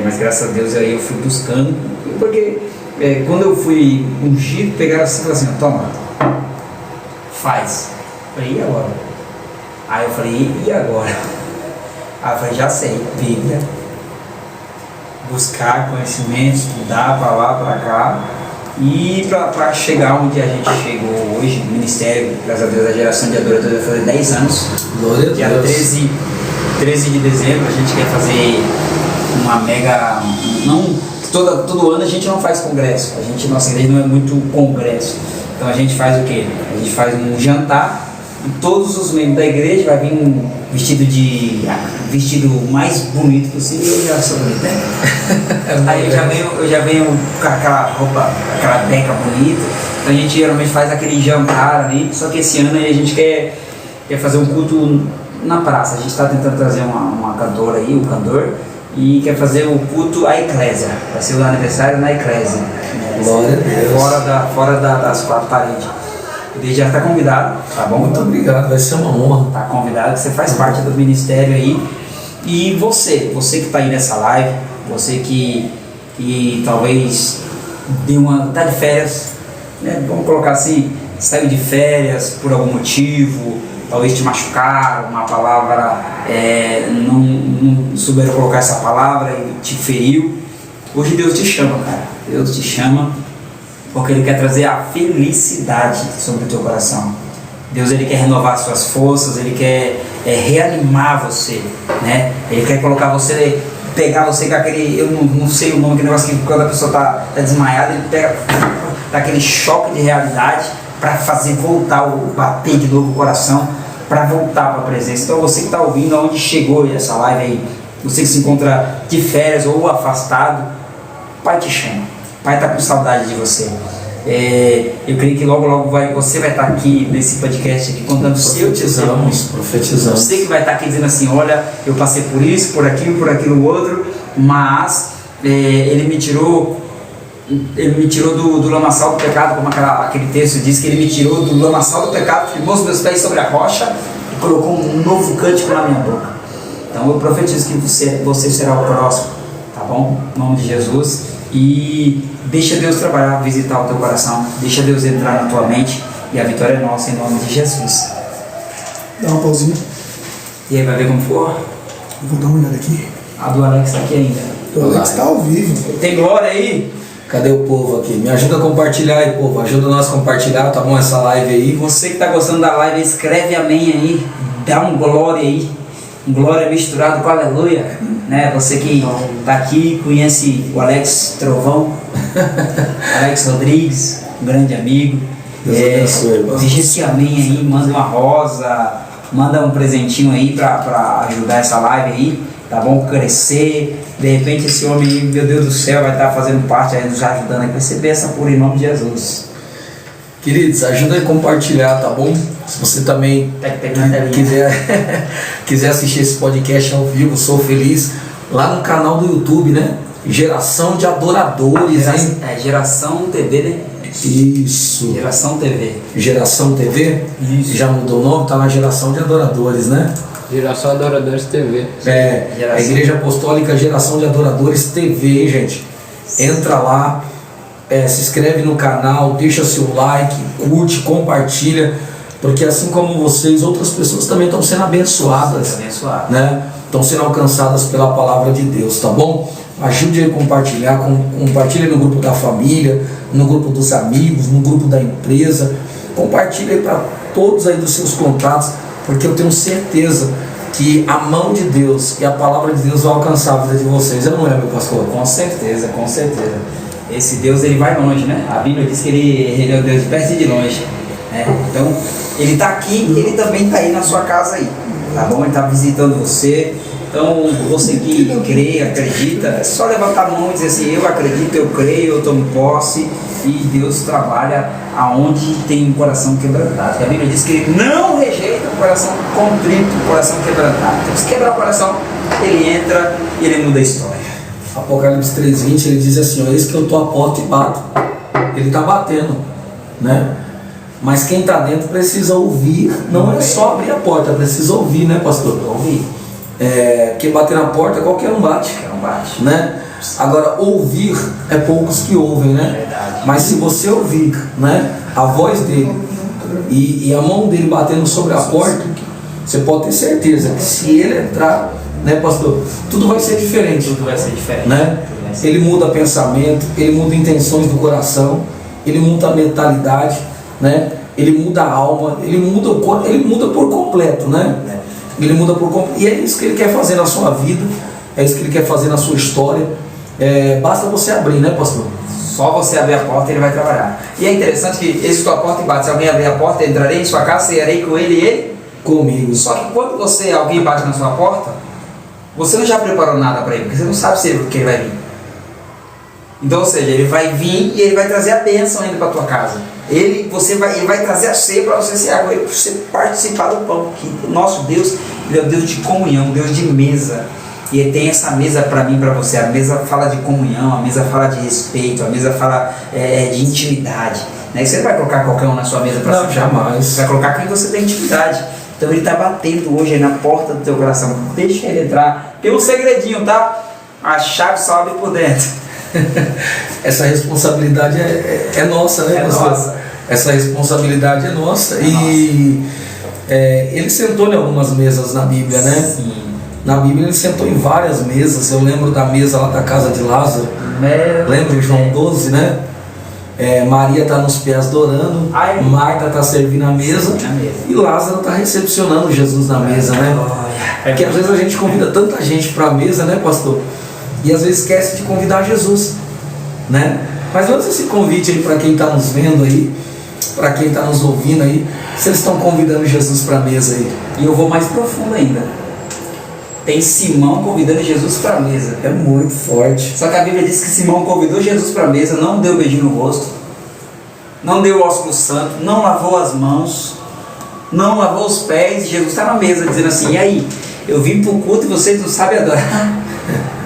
Mas graças a Deus aí eu fui buscando. Porque quando eu fui ungido, pegaram assim e falaram assim, toma, faz. Eu falei, e agora? Aí eu falei, e agora? Aí eu falei, já sei, Bíblia, buscar conhecimento, estudar para lá, para cá, e para chegar onde a gente chegou hoje, no ministério, graças a Deus, a geração de adoradores vai fazer 10 anos. Glória a Dia Deus. 13 de dezembro a gente quer fazer uma mega... Todo ano a gente não faz congresso, nossa igreja não é muito congresso, então a gente faz o quê? A gente faz um jantar e todos os membros da igreja vai vir um vestido mais bonito possível. Eu já sou bonito, né? Aí eu já venho com aquela roupa, aquela beca bonita. Então a gente geralmente faz aquele jantar ali, só que esse ano aí a gente quer fazer um culto na praça. A gente está tentando trazer uma cantora aí, um cantor, e quer fazer o culto à eclésia. Vai ser o aniversário na eclésia. Glória a Deus. Fora das 4 paredes. Ele já está convidado, tá bom? Muito obrigado, vai ser uma honra. Está convidado, que você faz parte do ministério aí. E você que está aí nessa live, você que talvez tá de férias, né? Vamos colocar assim, saiu de férias por algum motivo, talvez te machucaram, uma palavra, não souberam colocar essa palavra e te feriu. Hoje Deus te chama, cara. Deus te chama porque Ele quer trazer a felicidade sobre o teu coração. Deus, Ele quer renovar suas forças, Ele quer reanimar você, né? Ele quer colocar você, pegar você com aquele, eu não sei o nome, aquele negócio que quando a pessoa tá desmaiada, Ele pega daquele choque de realidade para fazer voltar o bater de novo o coração, para voltar para a presença. Então você que está ouvindo, aonde chegou essa live aí, você que se encontra de férias ou afastado, Pai te chama. Pai está com saudade de você. Eu creio que logo você vai estar aqui nesse podcast aqui contando seu testemunho. Profetizamos. Você que vai estar aqui dizendo assim, olha, eu passei por isso, por aquilo outro, mas ele me tirou do lamaçal do pecado, como aquele texto diz, que ele me tirou do lamaçal do pecado, firmou os meus pés sobre a rocha e colocou um novo cântico na minha boca. Então eu profetizo que você será o próximo, tá bom? Em nome de Jesus. E deixa Deus trabalhar, visitar o teu coração, deixa Deus entrar na tua mente, e a vitória é nossa em nome de Jesus. Dá uma pausinha. E aí, vai ver como for? Vou dar uma olhada aqui. A do Alex aqui ainda. O Alex está ao vivo. Tem glória aí? Cadê o povo aqui? Me ajuda a compartilhar aí, povo. Ajuda nós a compartilhar, tá bom? Essa live aí. Você que está gostando da live, escreve amém aí, dá um glória aí. Glória misturado com aleluia, né? Você que está aqui, conhece o Alex Trovão, Alex Rodrigues, um grande amigo. Deixa esse amém aí, manda uma rosa, manda um presentinho aí para ajudar essa live aí, tá bom? Crescer. De repente esse homem aí, meu Deus do céu, vai estar fazendo parte aí, nos ajudando a receber essa cura em nome de Jesus. Queridos, ajuda a compartilhar, tá bom? Se você também quiser assistir esse podcast ao vivo, sou feliz, lá no canal do YouTube, né? Geração de Adoradores, hein? Geração TV, né? Isso. Geração TV. Geração TV? Isso. Já mudou o nome, tá na Geração de Adoradores, né? Geração Adoradores TV. A Igreja Apostólica Geração de Adoradores TV, hein, gente? Entra lá. Se inscreve no canal, deixa seu like, curte, compartilha, porque assim como vocês, outras pessoas também estão sendo abençoadas, né? Estão sendo alcançadas pela palavra de Deus, tá bom? Ajude a compartilhar, compartilhe no grupo da família, no grupo dos amigos, no grupo da empresa, compartilhe para todos aí dos seus contatos, porque eu tenho certeza que a mão de Deus e a palavra de Deus vai alcançar a vida de vocês, não é, meu pastor? Com certeza, com certeza. Esse Deus, ele vai longe, né? A Bíblia diz que ele é o Deus de perto e de longe, né? Então, ele está aqui, ele também está aí na sua casa aí, tá bom? Ele está visitando você. Então, você que crê, acredita, é só levantar a mão e dizer assim, eu acredito, eu creio, eu tomo posse E Deus trabalha aonde tem um coração quebrantado. A Bíblia diz que Ele não rejeita um coração contrito, um coração quebrantado. Então, se quebrar o coração, Ele entra e Ele muda a história. Apocalipse 3:20, ele diz assim, ó, eis que eu estou à porta e bato. Ele está batendo, né? Mas quem está dentro precisa ouvir, não é só abrir a porta, precisa ouvir, né, pastor? Ouvir. Porque bater na porta qualquer um bate, né? Agora, ouvir é poucos que ouvem, né? Mas se você ouvir, né, a voz dele e a mão dele batendo sobre a porta, você pode ter certeza que se ele entrar, né, pastor, tudo vai ser diferente. Tudo vai ser diferente, né? Ele muda pensamento, ele muda intenções do coração, ele muda a mentalidade, né? Ele muda a alma, ele muda por completo, né? Ele muda por completo. E é isso que ele quer fazer na sua vida, é isso que ele quer fazer na sua história. Basta você abrir, né, pastor? Só você abrir a porta, ele vai trabalhar. E é interessante que esse tua porta e bate. Se alguém abrir a porta, eu entrarei em sua casa, cearei com ele e ele comigo. Só que quando alguém bate na sua porta, você não já preparou nada para ele, porque você não sabe se ele vai vir. Então, ou seja, ele vai vir e ele vai trazer a bênção ainda para tua casa. Ele vai trazer a ceia para você cear com ele, para você participar do pão. Que o nosso Deus, ele é o Deus de comunhão, Deus de mesa. E ele tem essa mesa para mim e para você. A mesa fala de comunhão, a mesa fala de respeito, a mesa fala de intimidade. Né? Você não vai colocar qualquer um na sua mesa para não, jamais. Você vai colocar quem você tem intimidade. Então ele está batendo hoje aí na porta do teu coração. Deixa ele entrar. Tem um segredinho, tá? A chave só abre por dentro. Essa responsabilidade é nossa, né? Nossa. Essa responsabilidade é nossa. E ele sentou em algumas mesas na Bíblia, né? Sim. Na Bíblia ele sentou em várias mesas. Eu lembro da mesa lá da casa de Lázaro. Lembra em João 12, né? Maria está nos pés adorando, Marta está servindo a mesa e Lázaro está recepcionando Jesus na mesa, né? Porque às vezes a gente convida tanta gente para a mesa, né, pastor? E às vezes esquece de convidar Jesus, né? Mas lança esse convite aí para quem está nos vendo aí, para quem está nos ouvindo aí, se eles estão convidando Jesus para a mesa aí. E eu vou mais profundo ainda. Tem Simão convidando Jesus para a mesa. É muito forte. Só que a Bíblia diz que Simão convidou Jesus para a mesa, não deu beijinho no rosto, não deu ósculo santo, não lavou as mãos, não lavou os pés. Jesus está na mesa dizendo assim: e aí, eu vim para o culto e vocês não sabem adorar.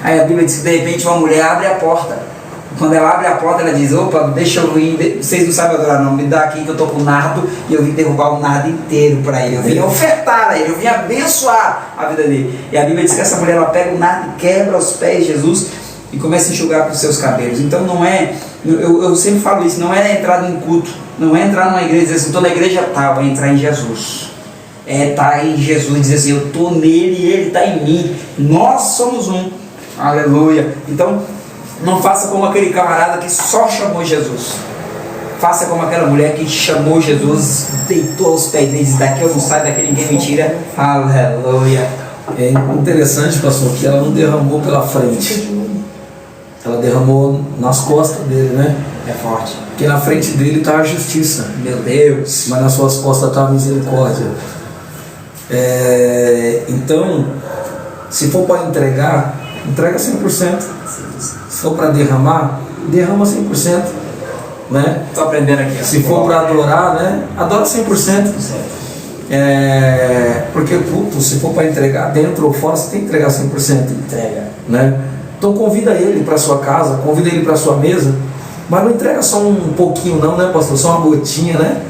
Aí a Bíblia diz que de repente uma mulher abre a porta. Quando ela abre a porta, ela diz: opa, deixa eu ir, vocês não sabem adorar não, me dá aqui que eu estou com o nardo e eu vim derrubar o nardo inteiro para ele, eu vim ofertar a ele, eu vim abençoar a vida dele. E a Bíblia diz que essa mulher, ela pega o nardo e quebra os pés de Jesus e começa a enxugar com os seus cabelos. Então não é, eu sempre falo isso, não é entrar num culto, não é entrar numa igreja e dizer assim, estou na igreja tal, é entrar em Jesus. Estar em Jesus e dizer assim, eu estou nele e ele está em mim, nós somos um. Aleluia. Então não faça como aquele camarada que só chamou Jesus. Faça como aquela mulher que chamou Jesus, deitou aos pés dele e disse: daqui eu não saio, daqui ninguém me tira. Aleluia. É interessante, pastor, que ela não derramou pela frente, ela derramou nas costas dele, né? É forte. Porque na frente dele está a justiça, Meu Deus. mas nas suas costas está a misericórdia. Então, se for para entregar, entrega 100%. Se for para derramar, derrama 100%, né? Estou aprendendo aqui. Se for para adorar, né? Adora 100%. Porque culto, se for para entregar dentro ou fora, você tem que entregar 100%. Entrega. Né? Então convida ele para sua casa, convida ele para sua mesa, mas não entrega só um pouquinho não, né, pastor? Só uma gotinha, né?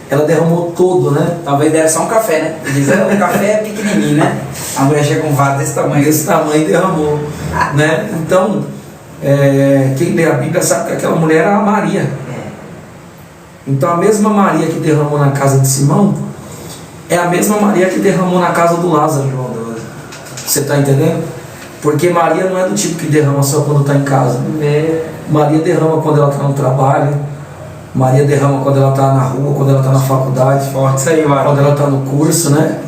Ela derramou todo, né? Talvez deve só um café, né? Diz, o café é pequenininho, né? A mulher chega com um vaso desse tamanho. Desse tamanho derramou, né? Então, quem lê a Bíblia sabe que aquela mulher era a Maria. Então a mesma Maria que derramou na casa de Simão é a mesma Maria que derramou na casa do Lázaro. Você está entendendo? Porque Maria não é do tipo que derrama só quando está em casa. Maria derrama quando ela está no trabalho, Maria derrama quando ela está na rua, quando ela está na faculdade, Forte isso aí, quando ela está no curso, né?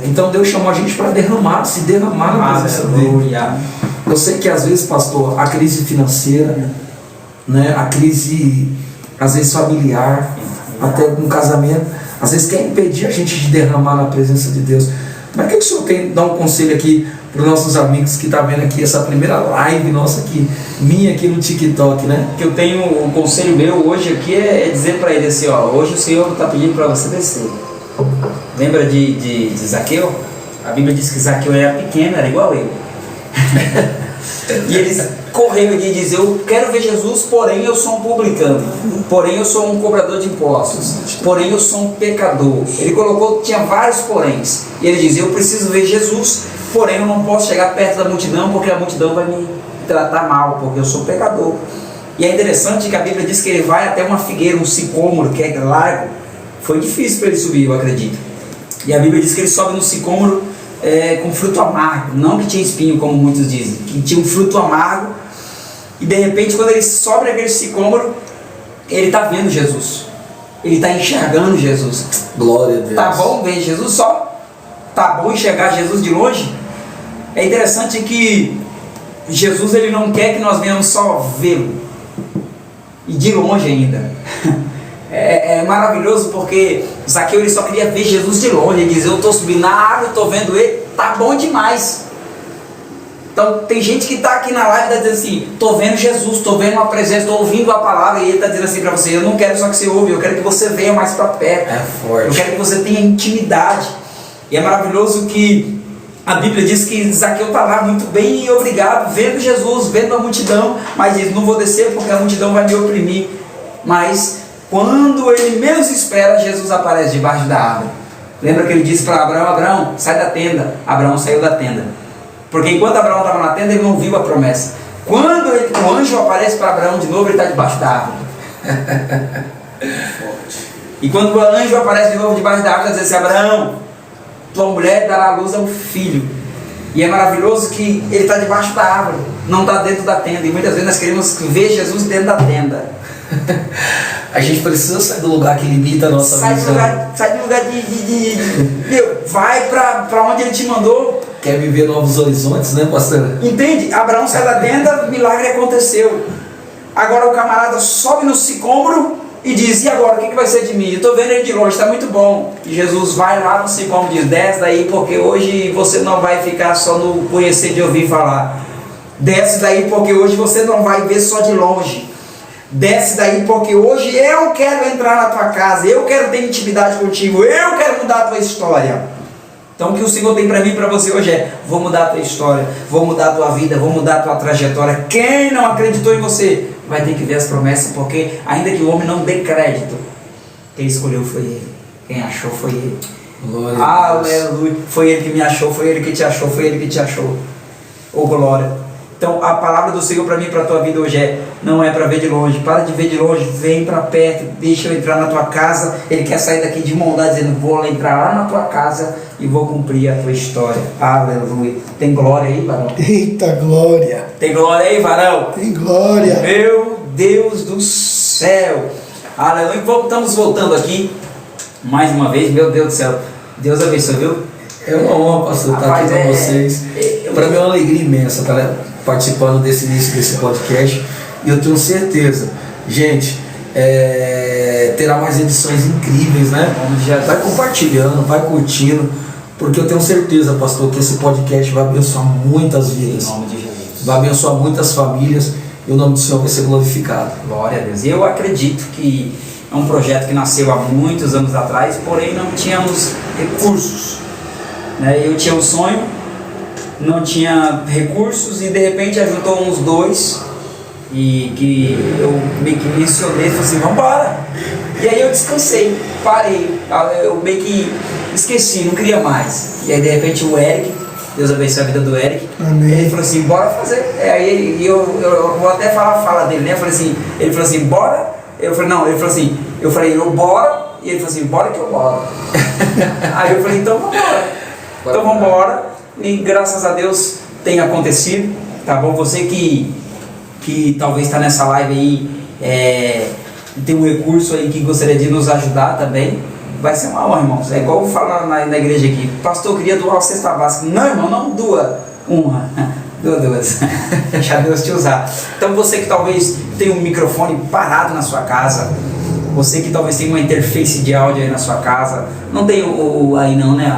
Então Deus chamou a gente para derramar, se derramar na presença dele. Eu sei que às vezes, pastor, a crise financeira, né, a crise às vezes familiar, até no casamento, às vezes quer impedir a gente de derramar na presença de Deus. Mas o que o senhor tem dá um conselho aqui para os nossos amigos que estão vendo aqui essa primeira live nossa aqui, minha aqui no TikTok, né? Que eu tenho, o conselho meu hoje aqui é dizer para ele assim, ó, hoje o Senhor está pedindo para você descer. Lembra de Zaqueu? A Bíblia diz que Zaqueu era pequeno, era igual eu. E eles correu e disse, eu quero ver Jesus, porém eu sou um publicano, porém eu sou um cobrador de impostos, porém eu sou um pecador. Ele colocou, tinha vários poréns. E ele diz, eu preciso ver Jesus, porém eu não posso chegar perto da multidão, porque a multidão vai me tratar mal, porque eu sou pecador. E é interessante que a Bíblia diz que ele vai até uma figueira, um sicômoro, que é largo. Foi difícil para ele subir, eu acredito. E a Bíblia diz que ele sobe no sicômoro com fruto amargo, não que tinha espinho, como muitos dizem, que tinha um fruto amargo. E de repente, quando ele sobe naquele sicômoro, ele está vendo Jesus, ele está enxergando Jesus. Glória a Deus. Tá bom ver Jesus só? Tá bom enxergar Jesus de longe? É interessante que Jesus, ele não quer que nós venhamos só vê-lo, e de longe ainda. É maravilhoso porque Zaqueu ele só queria ver Jesus de longe. Ele diz, eu estou subindo na árvore, estou vendo ele, tá bom demais. Então tem gente que está aqui na live e está dizendo assim, estou vendo Jesus, estou vendo a presença, estou ouvindo a palavra, e ele está dizendo assim para você, eu não quero só que você ouve, eu quero que você venha mais para perto. É forte. Eu quero que você tenha intimidade. E é maravilhoso que a Bíblia diz que Zaqueu está lá muito bem e obrigado, vendo Jesus, vendo a multidão, mas diz, não vou descer porque a multidão vai me oprimir. Mas quando ele menos espera, Jesus aparece debaixo da árvore. Lembra que ele disse para Abraão, Abraão, sai da tenda. Abraão saiu da tenda. Porque enquanto Abraão estava na tenda, ele não viu a promessa. Quando o anjo aparece para Abraão de novo, ele está debaixo da árvore. E quando o anjo aparece de novo debaixo da árvore, ele diz assim, Abraão, tua mulher dará à luz a um filho. E é maravilhoso que ele está debaixo da árvore, não está dentro da tenda. E muitas vezes nós queremos ver Jesus dentro da tenda. A gente precisa sair do lugar que limita a nossa visão. Sai do lugar meu, vai para onde ele te mandou. Quer viver novos horizontes, né, pastor? Entende? Abraão sai da tenda, milagre aconteceu. Agora o camarada sobe no sicômoro e diz, e agora, o que vai ser de mim? Eu estou vendo ele de longe, está muito bom. E Jesus vai lá no sicômoro e diz, desce daí, porque hoje você não vai ficar só no conhecer de ouvir falar. Desce daí, porque hoje você não vai ver só de longe. Desce daí, porque hoje eu quero entrar na tua casa, eu quero ter intimidade contigo, eu quero mudar a tua história. Então o que o Senhor tem para mim e para você hoje é, vou mudar a tua história, vou mudar a tua vida, vou mudar a tua trajetória. Quem não acreditou em você, vai ter que ver as promessas, porque ainda que o homem não dê crédito, quem escolheu foi ele, quem achou foi ele. Glória. Aleluia, foi ele que me achou, foi ele que te achou, foi ele que te achou. Oh glória. Então a palavra do Senhor para mim e para a tua vida hoje é, não é para ver de longe, para de ver de longe, vem para perto, deixa eu entrar na tua casa. Ele quer sair daqui de mão dada dizendo, vou entrar lá na tua casa e vou cumprir a tua história. Aleluia. Tem glória aí, varão? Eita glória. Tem glória aí, varão? Tem glória. Meu Deus do céu. Aleluia. Estamos voltando aqui mais uma vez, meu Deus do céu. Deus abençoe, viu? É uma honra, pastor, estar aqui com vocês. Para mim é uma alegria imensa estar participando desse início desse podcast. E eu tenho certeza, gente, terá mais edições incríveis, né? Vai compartilhando, vai curtindo, porque eu tenho certeza, pastor, que esse podcast vai abençoar muitas vidas. Em nome de Jesus. Vai abençoar muitas famílias e o nome do Senhor vai ser glorificado. Glória a Deus. Eu acredito que é um projeto que nasceu há muitos anos atrás, porém não tínhamos recursos. Eu tinha um sonho, não tinha recursos e de repente ajuntou uns dois e que eu meio que mencionei, falei assim, vamos embora. E aí eu descansei, parei, eu meio que esqueci, não queria mais. E aí de repente o Eric, Deus abençoe a vida do Eric, amém, ele falou assim, bora fazer. Aí eu vou até falar a fala dele, né? Eu falei assim, ele falou assim, bora. Eu falei, não, ele falou assim, eu falei, eu bora. E ele falou assim, bora que eu boro. Aí eu falei, então vamos embora. Então vamos embora, e graças a Deus tem acontecido, tá bom? Você que talvez está nessa live aí, tem um recurso aí que gostaria de nos ajudar também, vai ser uma honra, irmãos. É igual eu falo na igreja aqui, pastor, eu queria doar uma cesta básica. Não, irmão, não doa uma, doa duas. Deixa Deus te usar. Então você que talvez tenha um microfone parado na sua casa, você que talvez tenha uma interface de áudio aí na sua casa, não tem aí não, né,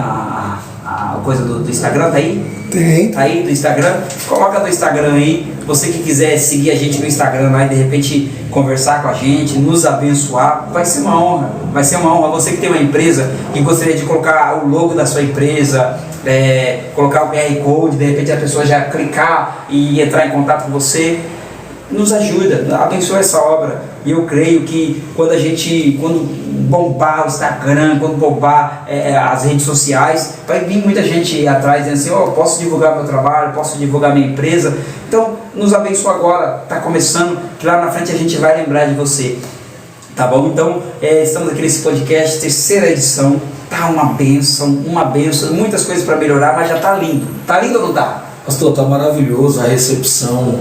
o coisa do Instagram, tá aí? Tem. Tá aí do Instagram? Coloca do Instagram aí. Você que quiser seguir a gente no Instagram lá e de repente conversar com a gente, nos abençoar, vai ser uma honra. Vai ser uma honra. Você que tem uma empresa e gostaria de colocar o logo da sua empresa, colocar o QR Code, de repente a pessoa já clicar e entrar em contato com você, nos ajuda, abençoa essa obra. E eu creio que quando bombar o Instagram, quando bombar as redes sociais, vai vir muita gente atrás dizendo assim, posso divulgar meu trabalho, posso divulgar minha empresa. Então nos abençoa agora, está começando, que lá na frente a gente vai lembrar de você, tá bom? Então estamos aqui nesse podcast, terceira edição, tá uma bênção, muitas coisas para melhorar, mas já tá lindo ou não tá? Pastor, tá maravilhoso a recepção,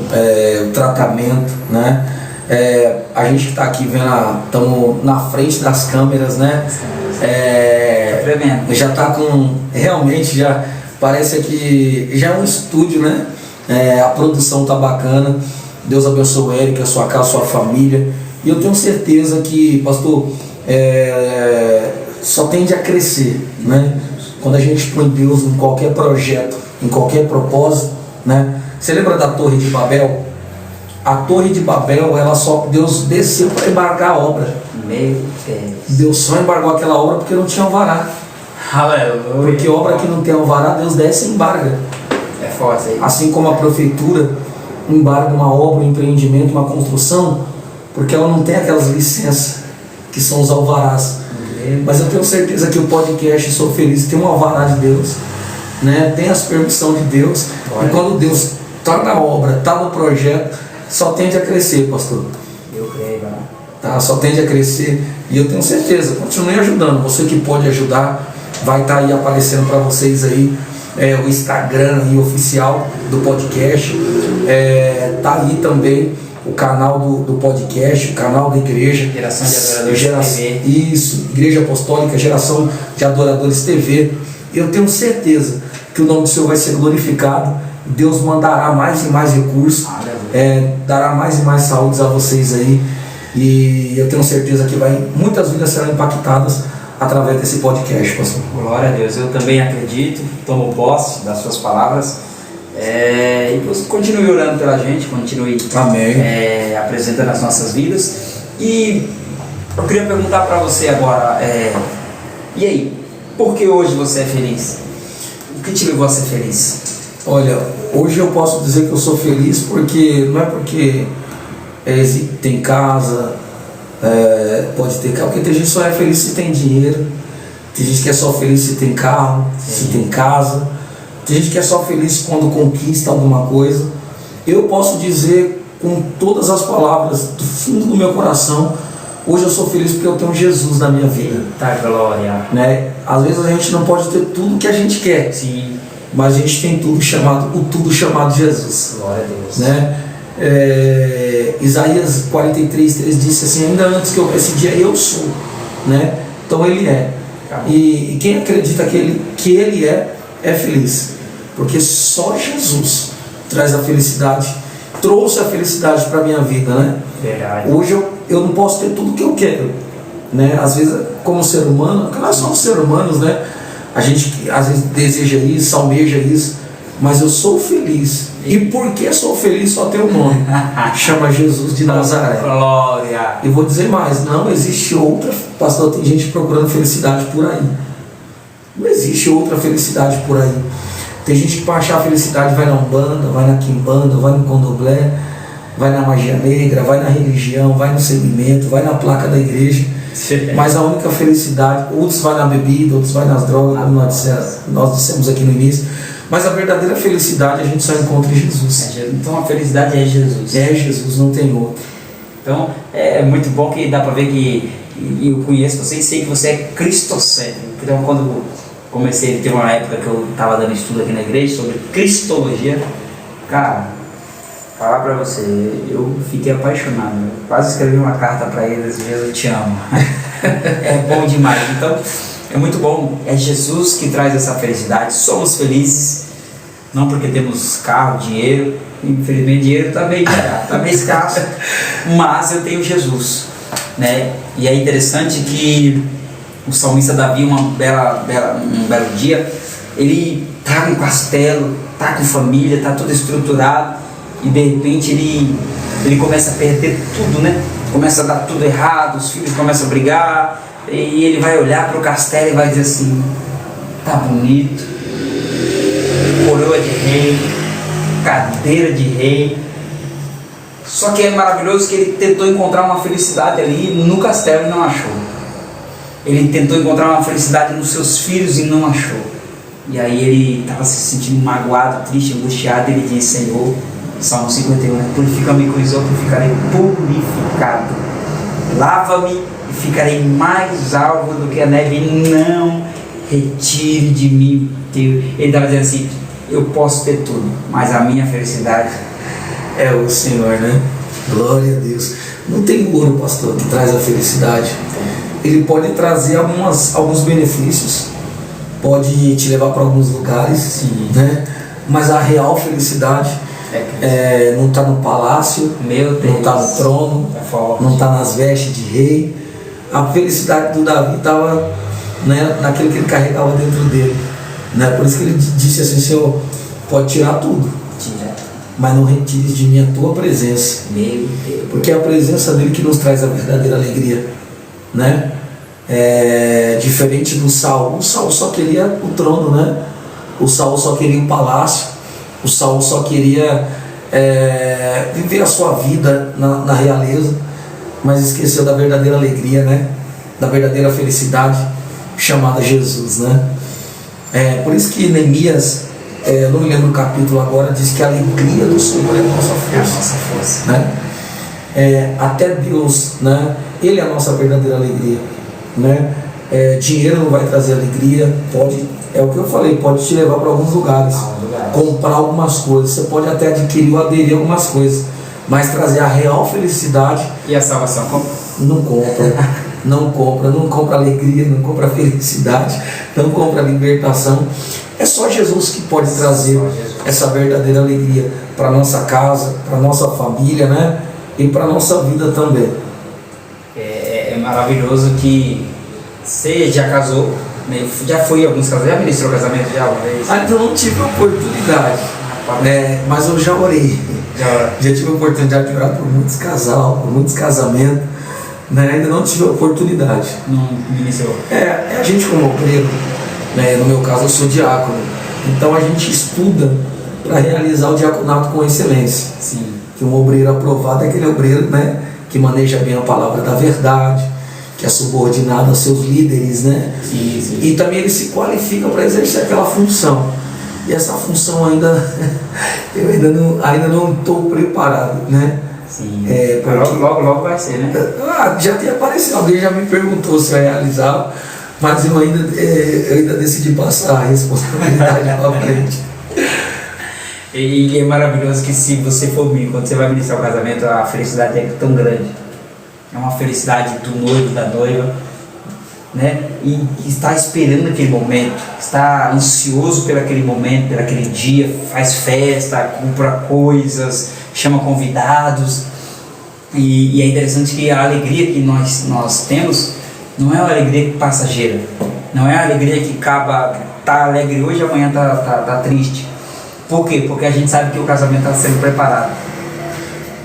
o tratamento, né? A gente que está aqui vendo, estamos na frente das câmeras, né? Tremendo. Já está com, realmente, já parece que já é um estúdio, né? A produção tá bacana. Deus abençoe o Eric, a sua casa, a sua família. E eu tenho certeza que, pastor, só tende a crescer, né? Quando a gente põe Deus em qualquer projeto, em qualquer propósito, né? Você lembra da Torre de Babel? A Torre de Babel, Deus desceu para embargar a obra. Meu Deus. Deus só embargou aquela obra porque não tinha alvará. Aleluia. Porque obra que não tem alvará, Deus desce e embarga. É forte aí. Assim como a prefeitura embarga uma obra, um empreendimento, uma construção, porque ela não tem aquelas licenças que são os alvarás. Mas eu tenho certeza que o podcast Sou Feliz tem um alvará de Deus, né? Tem as permissões de Deus. E quando Deus está na obra, está no projeto, só tende a crescer, pastor. Eu creio, né? Tá? Só tende a crescer. E eu tenho certeza, continue ajudando. Você que pode ajudar, vai estar aí aparecendo para vocês aí o Instagram aí, oficial do podcast. Tá aí também o canal do podcast, o canal da igreja. Geração de Adoradores TV. Isso, Igreja Apostólica, Geração de Adoradores TV. Eu tenho certeza que o nome do Senhor vai ser glorificado. Deus mandará mais e mais recursos, dará mais e mais saúdes a vocês aí. E eu tenho certeza que muitas vidas serão impactadas através desse podcast, pastor. Glória a Deus, eu também acredito, tomo posse das suas palavras. E você continue orando pela gente, continue apresentando as nossas vidas. E eu queria perguntar para você agora, e aí, por que hoje você é feliz? O que te levou a ser feliz? Olha, hoje eu posso dizer que eu sou feliz porque não é porque tem casa, pode ter carro, porque tem gente que só é feliz se tem dinheiro, tem gente que é só feliz se tem carro, se tem casa, tem gente que é só feliz quando conquista alguma coisa. Eu posso dizer com todas as palavras do fundo do meu coração, hoje eu sou feliz porque eu tenho Jesus na minha vida. Tá, glória. Né? Às vezes a gente não pode ter tudo que a gente quer. Sim. Mas a gente tem tudo chamado Jesus. Glória a Deus. Né? Isaías 43:3 disse assim: ainda antes que eu esse dia eu sou, né? Então ele é. E quem acredita que ele é feliz, porque só Jesus traz a felicidade, trouxe a felicidade para a minha vida, né? Verdade. Hoje eu não posso ter tudo que eu quero, né? Às vezes, como ser humano, porque nós somos seres humanos, né? A gente às vezes deseja isso, almeja isso, mas eu sou feliz. E porque sou feliz só tem um nome, chama Jesus de Nazaré. Glória. E vou dizer mais, não existe outra, pastor, tem gente procurando felicidade por aí. Não existe outra felicidade por aí. Tem gente que para achar felicidade vai na Umbanda, vai na Quimbanda, vai no Candomblé, vai na magia negra, vai na religião, vai no segmento, vai na placa da igreja. Mas a única felicidade, outros vai na bebida, outros vai nas drogas, como nós dissemos aqui no início. Mas a verdadeira felicidade a gente só encontra em Jesus. Então a felicidade é Jesus. É Jesus, não tem outro. Então é muito bom que dá para ver que eu conheço você e sei que você é cristocêntrico. Então quando comecei, teve uma época que eu estava dando estudo aqui na igreja sobre cristologia. Cara, falar para você, eu fiquei apaixonado. Eu quase escrevi uma carta para eles: Jesus, eu te amo. É bom demais. Então é muito bom. É Jesus que traz essa felicidade. Somos felizes, não porque temos carro, dinheiro. Infelizmente dinheiro está meio escasso, mas eu tenho Jesus, né? E é interessante que o salmista Davi, um belo dia, Ele tá com castelo, tá com família, tá tudo estruturado e de repente ele começa a perder tudo, né? Começa a dar tudo errado, os filhos começam a brigar e ele vai olhar para o castelo e vai dizer assim: tá bonito, coroa de rei, cadeira de rei. Só que é maravilhoso que ele tentou encontrar uma felicidade ali no castelo e não achou. Ele tentou encontrar uma felicidade nos seus filhos e não achou. E aí ele estava se sentindo magoado, triste, angustiado. Ele disse: Senhor, Salmo 51, né? Purifica-me com isopo e ficarei purificado. Lava-me e ficarei mais alvo do que a neve. E não retire de mim o teu. Ele estava dizendo assim: eu posso ter tudo, mas a minha felicidade é o Senhor, né? Glória a Deus. Não tem ouro, pastor, que traz a felicidade. Ele pode trazer alguns benefícios, pode te levar para alguns lugares, sim, né? Mas a real felicidade não está no palácio, não está no trono, não está nas vestes de rei. A felicidade do Davi estava, né, naquilo que ele carregava dentro dele, né? Por isso que ele disse assim: Senhor, pode tirar tudo, mas não retires de mim a tua presença, porque é a presença dele que nos traz a verdadeira alegria, né? Diferente do Saul. O Saul só queria o trono, né? O Saul só queria o palácio. O Saul só queria viver a sua vida na realeza, mas esqueceu da verdadeira alegria, né? Da verdadeira felicidade chamada Jesus, né? Por isso que Neemias, não me lembro o capítulo agora, diz que a alegria do Senhor é a nossa força, né? Até Deus, né? Ele é a nossa verdadeira alegria, né? Dinheiro não vai trazer alegria, é o que eu falei, pode te levar para alguns lugares, comprar algumas coisas, você pode até adquirir ou aderir a algumas coisas, mas trazer a real felicidade e a salvação não compra alegria, não compra felicidade, não compra libertação. É só Jesus que pode trazer essa verdadeira alegria para nossa casa, para nossa família, né? E para nossa vida também. É maravilhoso que você já casou, né? Já foi em alguns casamentos, já ministrou casamento já uma vez? Ainda não tive a oportunidade, mas eu já orei. Já tive a oportunidade de orar por muitos casais, por muitos casamentos, né? Ainda não tive a oportunidade. Não ministrou? A gente como obreiro, né? No meu caso eu sou diácono, então a gente estuda para realizar o diaconato com excelência. Sim. Que um obreiro aprovado é aquele obreiro, né, que maneja bem a palavra da verdade, que é subordinado aos seus líderes, né? Sim. E também ele se qualifica para exercer aquela função. E essa função eu ainda não estou preparado, né? Sim. Logo vai ser, né? Já tem aparecido, alguém já me perguntou se eu ia realizar, mas eu ainda decidi passar a responsabilidade para frente. E é maravilhoso que, se você for vir, quando você vai ministrar o casamento, a felicidade é tão grande. É uma felicidade do noivo, da noiva, né? E está esperando aquele momento, está ansioso por aquele momento, por aquele dia, faz festa, compra coisas, chama convidados. E é interessante que a alegria que nós temos não é uma alegria passageira, não é uma alegria que acaba, tá alegre hoje e amanhã tá triste. Por quê? Porque a gente sabe que o casamento está sendo preparado.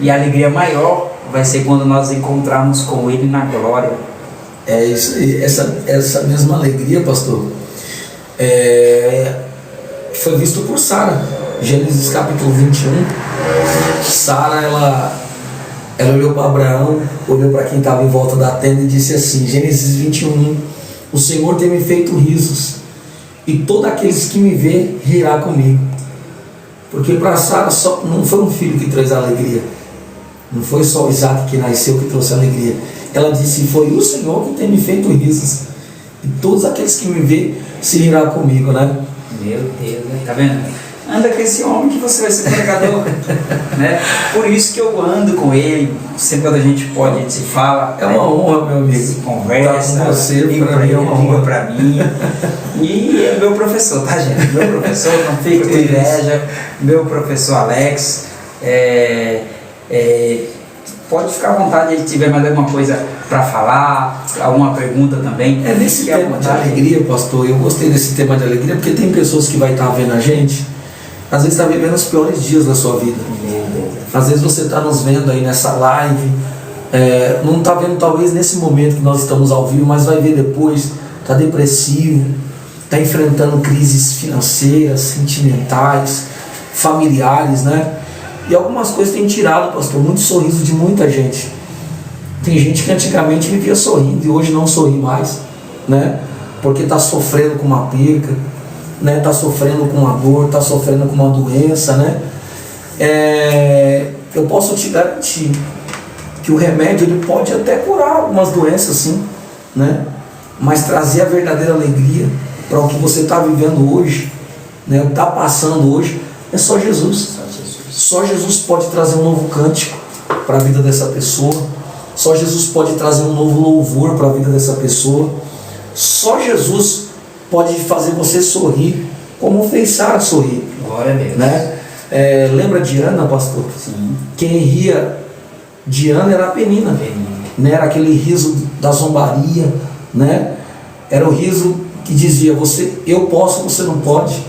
E a alegria maior vai ser quando nós encontrarmos com Ele na glória. É isso aí. Essa mesma alegria, pastor, foi visto por Sara. Gênesis capítulo 21. Sara, ela olhou para Abraão, olhou para quem estava em volta da tenda e disse assim, Gênesis 21, o Senhor tem me feito risos, e todos aqueles que me vê rirá comigo. Porque para Sara não foi um filho que trouxe alegria, não foi só o Isaac que nasceu que trouxe alegria. Ela disse, foi o Senhor que tem me feito risos, e todos aqueles que me vê se rirá comigo, né? Meu Deus, tá vendo? Anda com esse homem que você vai ser pregador, né? Por isso que eu ando com ele, sempre quando a gente pode, a gente se fala. É uma honra, meu amigo. Se conversa, tá com você, liga pra pra mim ele, é uma liga honra. pra mim. E é meu professor, tá, gente? Meu professor, não fica com inveja. Meu professor Alex, pode ficar à vontade aí se tiver mais alguma coisa para falar, alguma pergunta também. Nesse tema de alegria, pastor, eu gostei desse tema de alegria, porque tem pessoas que vai estar vendo a gente, às vezes está vivendo os piores dias da sua vida. Às vezes você está nos vendo aí nessa live, não está vendo talvez nesse momento que nós estamos ao vivo, mas vai ver depois, está depressivo, está enfrentando crises financeiras, sentimentais, familiares, né? E algumas coisas têm tirado, pastor, muito sorriso de muita gente. Tem gente que antigamente vivia sorrindo e hoje não sorri mais, né? Porque está sofrendo com uma perca, né? Está sofrendo com uma dor, está sofrendo com uma doença, né? Eu posso te garantir que o remédio ele pode até curar algumas doenças, sim, né? Mas trazer a verdadeira alegria para o que você está vivendo hoje, né? O que está passando hoje, é só Jesus. Só Jesus pode trazer um novo cântico para a vida dessa pessoa. Só Jesus pode trazer um novo louvor para a vida dessa pessoa. Só Jesus pode fazer você sorrir, como fez Sara sorrir. Glória a Deus. Né? Lembra de Ana, pastor? Sim. Quem ria de Ana era a Penina. Né? Era aquele riso da zombaria, né? Era o riso que dizia: eu posso, você não pode.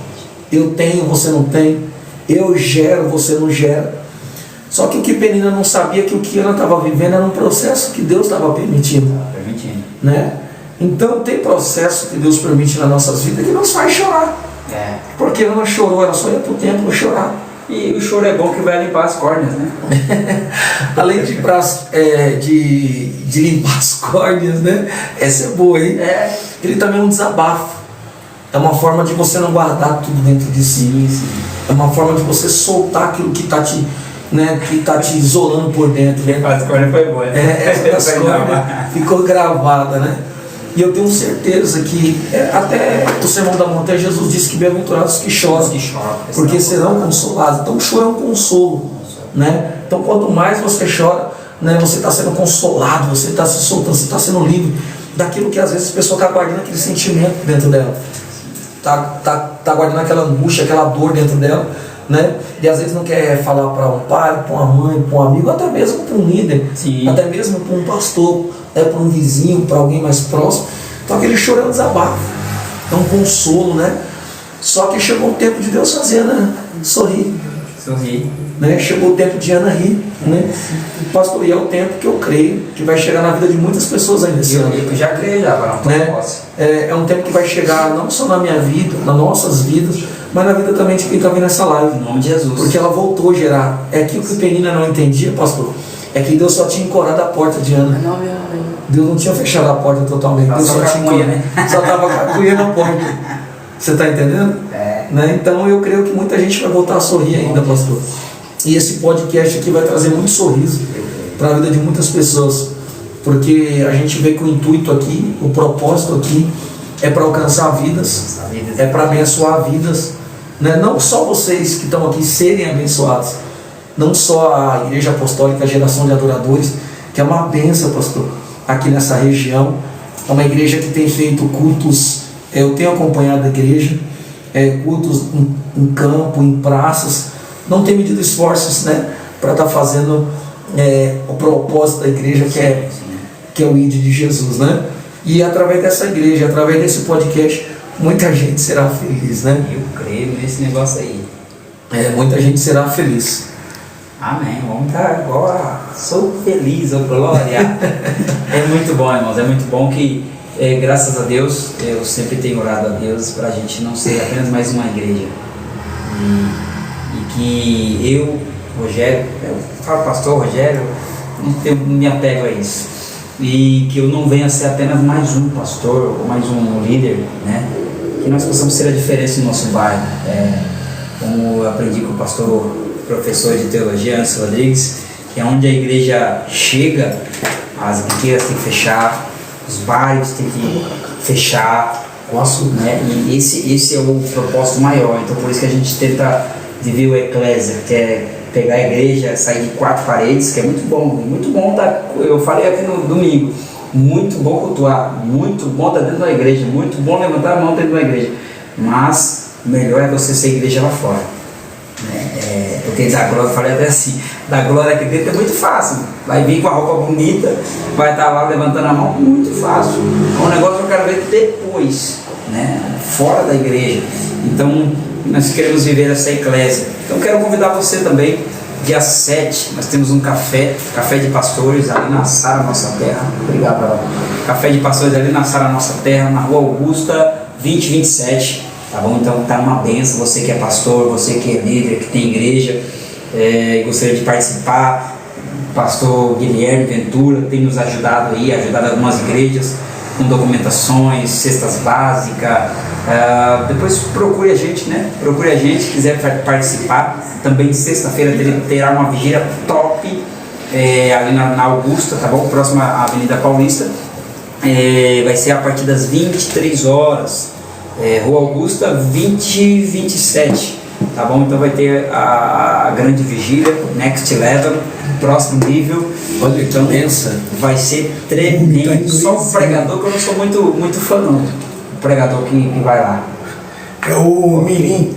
Eu tenho, você não tem. Eu gero, você não gera. Só que o que Penina não sabia, que o que Ana estava vivendo era um processo que Deus estava permitindo. Né? Então tem processo que Deus permite nas nossas vidas que nos faz chorar. Porque ela não chorou, ela só ia para o templo chorar. E o choro é bom que vai limpar as córneas, né? Além de limpar as córneas, né? Essa é boa, hein? Ele também é um desabafo. É uma forma de você não guardar tudo dentro de si. É uma forma de você soltar aquilo que está te, né, te isolando por dentro. Né? As córneas foi boa, né? Essa córnea ficou gravada, né? E eu tenho certeza que até o Sermão da Montanha, Jesus disse que bem-aventurados que choram, porque serão consolados. Então o choro é um consolo, né? Então quanto mais você chora, né, você está sendo consolado, você está se soltando, você está sendo livre daquilo que às vezes a pessoa está guardando aquele sentimento dentro dela. Tá guardando aquela angústia, aquela dor dentro dela, né? E às vezes não quer falar para um pai, para uma mãe, para um amigo, até mesmo para um líder, até mesmo para um pastor, para um vizinho, para alguém mais próximo. Então aquele choro é um desabafo, é um consolo, né? Só que chegou o tempo de Deus fazer, né? Sorrir. Né? Chegou o tempo de Ana rir, né? Pastor, e é o tempo que eu creio que vai chegar na vida de muitas pessoas ainda esse ano. Eu já creio, né? É um tempo que vai chegar não só na minha vida, nas nossas vidas, mas na vida também de quem está vendo essa live. Em nome de Jesus. Porque ela voltou a gerar. É aquilo que Penina não entendia, pastor. É que Deus só tinha encorado a porta de Ana. Deus não tinha fechado a porta totalmente. Deus só tinha encorado, né? Só estava com a cunha na porta. Você está entendendo? Né? Então eu creio que muita gente vai voltar a sorrir ainda, pastor. E esse podcast aqui vai trazer muito sorriso para a vida de muitas pessoas, porque a gente vê que o intuito aqui, o propósito aqui é para alcançar vidas, é para abençoar vidas, né? Não só vocês que estão aqui serem abençoados, não só a Igreja Apostólica Geração de Adoradores, que é uma bênção, pastor, aqui nessa região. É uma igreja que tem feito cultos, eu tenho acompanhado a igreja, cultos em campo, em praças. Não tem medido esforços, né, para estar fazendo o propósito da igreja, que é o ID de Jesus, né? E através dessa igreja, através desse podcast, muita gente será feliz, né? Eu creio nesse negócio aí. Muita gente será feliz. Amém. Vamos estar agora. Sou feliz, oh glória. É muito bom, irmãos. É muito bom que, graças a Deus, eu sempre tenho orado a Deus para a gente não ser apenas mais uma igreja. E que eu, Rogério, eu falo pastor Rogério, não me apego a isso. E que eu não venha ser apenas mais um pastor ou mais um líder, né? Que nós possamos ser a diferença no nosso bairro. Como eu aprendi com o pastor, professor de teologia, Anderson Rodrigues, que é onde a igreja chega, as igrejas têm que fechar, os bairros têm que fechar, né? E esse é o propósito maior. Então por isso que a gente tenta viver o eclésia, que é pegar a igreja, sair de 4 paredes, que é muito bom tá, eu falei aqui no domingo, muito bom cultuar, muito bom estar dentro da igreja, muito bom levantar a mão dentro da igreja, mas o melhor é você ser igreja lá fora, né? Porque dar glória, eu falei até assim, dar glória aqui dentro é muito fácil. Vai vir com a roupa bonita, vai estar lá levantando a mão, muito fácil. É um negócio que eu quero ver depois, né? Fora da igreja. Então, nós queremos viver essa eclésia. Então, quero convidar você também, dia 7, nós temos um café de pastores ali na Sara Nossa Terra. Obrigado, Carol. Café de pastores ali na Sara Nossa Terra, na Rua Augusta, 2027. Tá bom? Então tá uma benção, você que é pastor, você que é líder, que tem igreja, e gostaria de participar. O pastor Guilherme Ventura tem nos ajudado aí, ajudado algumas igrejas com documentações, cestas básicas. Depois procure a gente, né? Procure a gente, quiser participar. Também sexta-feira terá uma vigília top ali na Augusta, tá bom? Próxima à Avenida Paulista. Vai ser a partir das 23 horas. Rua Augusta 2027, tá bom? Então vai ter a grande vigília, Next Level, próximo nível. Olha então, que benção. Vai ser tremendo. Só o pregador, que eu não sou muito fã não. O pregador que vai lá. É o Mirim.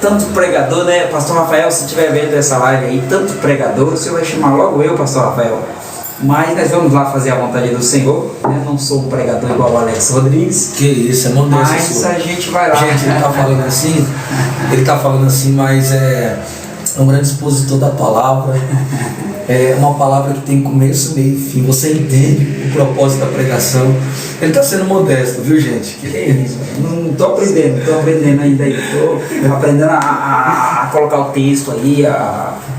Tanto pregador, né? Pastor Rafael, se estiver vendo essa live aí, tanto pregador, você vai chamar logo eu, Pastor Rafael. Mas nós vamos lá fazer a vontade do Senhor, né? Não sou um pregador igual o Alex Rodrigues. Que isso, é modéstia mas sua. A gente vai lá. Gente, ele tá falando assim, mas é um grande expositor da palavra. É uma palavra que tem começo, meio e fim. Você entende o propósito da pregação. Ele está sendo modesto, viu, gente? Que é isso? Não estou aprendendo ainda aí. Estou aprendendo a colocar o texto aí,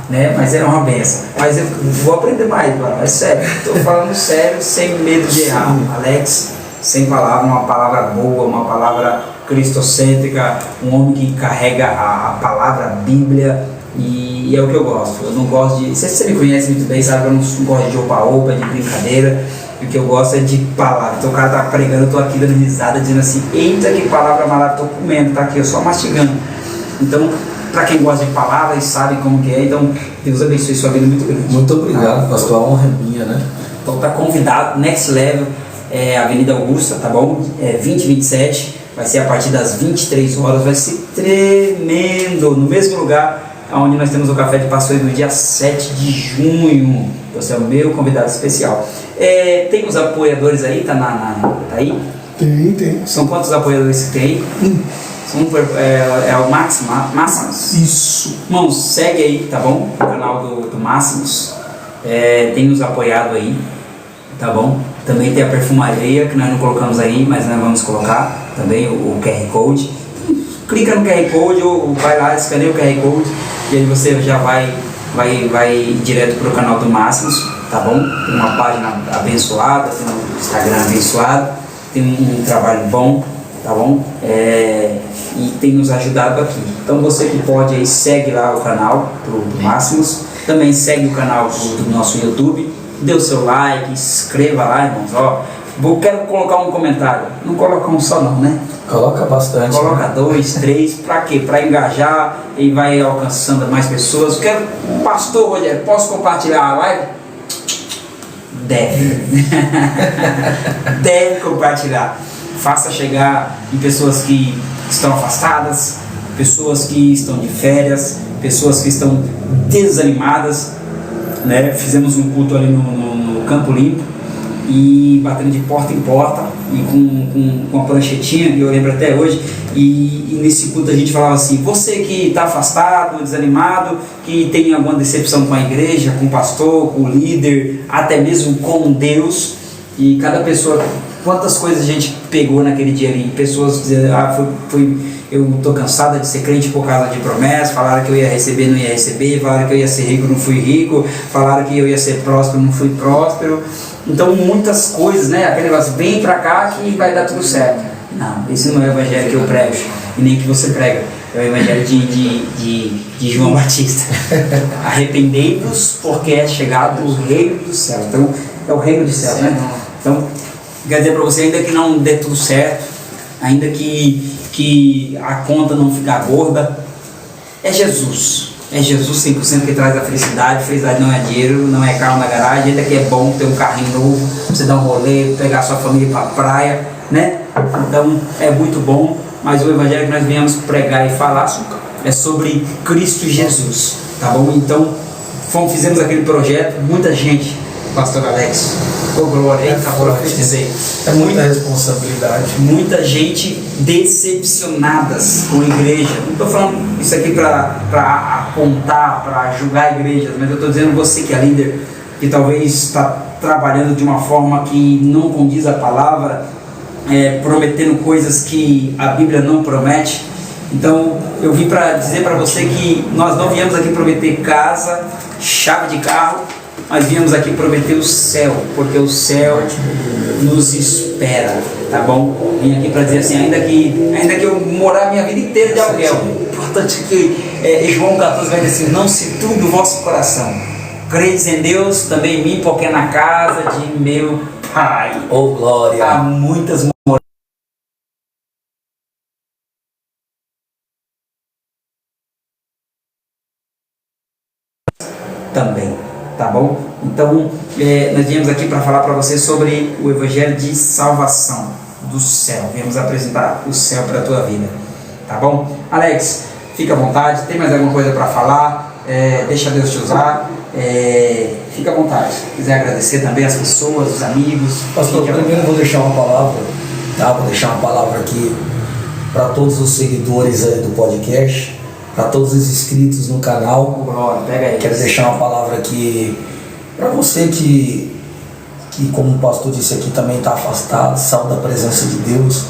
né? Mas era uma benção. Mas eu vou aprender mais, mano. É sério. Estou falando sério, sem medo de errar. Alex, sem palavra, uma palavra boa, uma palavra cristocêntrica, um homem que carrega a palavra, a Bíblia, e é o que eu gosto. Eu não gosto de. Você me conhece muito bem, sabe? Eu não gosto de opa-opa, de brincadeira. O que eu gosto é de palavra. Então o cara tá pregando, eu tô aqui dando risada, dizendo assim: eita, que palavra maravilhosa, tô comendo, tá aqui, eu só mastigando. Então, para quem gosta de palavras, sabe como que é. Então, Deus abençoe sua vida muito grande. Muito obrigado, pastor. A honra é minha, né? Então, tá convidado, Next Level, Avenida Augusta, tá bom? 2027, vai ser a partir das 23 horas, vai ser tremendo. No mesmo lugar onde nós temos o Café de Pastores no dia 7 de junho. Você é o meu convidado especial. Tem os apoiadores aí, tá aí? Tem. São quantos apoiadores que tem aí? É o Máximos. Isso. Irmãos, segue aí, tá bom? O canal do Máximos. Tem nos apoiado aí, tá bom? Também tem a perfumaria, que nós não colocamos aí, mas nós vamos colocar também o QR Code. Clica no QR Code ou vai lá, escaneia o QR Code e aí você já vai direto pro canal do Máximos, tá bom? Tem uma página abençoada, tem um Instagram abençoado, tem um trabalho bom, tá bom? E tem nos ajudado aqui. Então você que pode aí, segue lá o canal do Máximos, também segue o canal do nosso YouTube, dê o seu like, inscreva lá, irmãos, ó. Quero colocar um comentário, não coloca um só não, né? Coloca bastante. Coloca 2, 3, pra quê? Pra engajar e vai alcançando mais pessoas. Quero, pastor Rogério, posso compartilhar a live? Deve. Deve compartilhar. Faça chegar em pessoas que estão afastadas, pessoas que estão de férias, pessoas que estão desanimadas, né? Fizemos um culto ali no Campo Limpo e batendo de porta em porta e com a pranchetinha, que eu lembro até hoje, e nesse culto a gente falava assim: você que está afastado, desanimado, que tem alguma decepção com a igreja, com o pastor, com o líder, até mesmo com Deus, e cada pessoa, quantas coisas a gente pegou naquele dia ali, pessoas dizendo: eu estou cansada de ser crente por causa de promessas, falaram que eu ia receber, não ia receber, falaram que eu ia ser rico, não fui rico, falaram que eu ia ser próspero, não fui próspero. Então muitas coisas, né? Aquele negócio, vem pra cá que vai dar tudo certo. Não, esse não é o evangelho que eu prego, e nem que você prega. É o evangelho de João Batista. Arrependei-vos porque é chegado o reino do céu. Então é o reino do céu, né? Então, quer dizer para você, ainda que não dê tudo certo, ainda que a conta não ficar gorda, é Jesus. É Jesus 100% que traz a felicidade. Felicidade não é dinheiro, não é carro na garagem. Ainda que é bom ter um carrinho novo, você dar um rolê, pegar sua família para a praia, né? Então é muito bom, mas o evangelho que nós viemos pregar e falar é sobre Cristo Jesus, tá bom? Então, fizemos aquele projeto, muita gente, pastor Alex, glória, eita, profetizei. É muita responsabilidade. Muita gente decepcionadas com a igreja. Não estou falando isso aqui para apontar, para julgar igrejas, mas eu estou dizendo você que é líder, que talvez está trabalhando de uma forma que não condiz a palavra, prometendo coisas que a Bíblia não promete. Então eu vim para dizer para você que nós não viemos aqui prometer casa, chave de carro, mas viemos aqui prometer o céu, porque o céu nos espera, tá bom? Vim aqui para dizer assim, ainda que eu morar minha vida inteira de aluguel, o importante é que João 14 vai dizer assim, não se turbe o vosso coração, credes em Deus, também em mim, porque é na casa de meu Pai. Oh, glória! Há muitas também, tá bom? Então, nós viemos aqui para falar para você sobre o Evangelho de salvação do céu. Viemos apresentar o céu para a tua vida, tá bom? Alex, fica à vontade, tem mais alguma coisa para falar? Deixa Deus te usar. Fica à vontade. Se quiser agradecer também as pessoas, os amigos. Pastor, primeiro vou deixar uma palavra, tá? Vou deixar uma palavra aqui para todos os seguidores aí do podcast, para todos os inscritos no canal. Glória, pega aí. Quero deixar uma palavra aqui para você que como o pastor disse aqui, também está afastado, saiu da presença de Deus.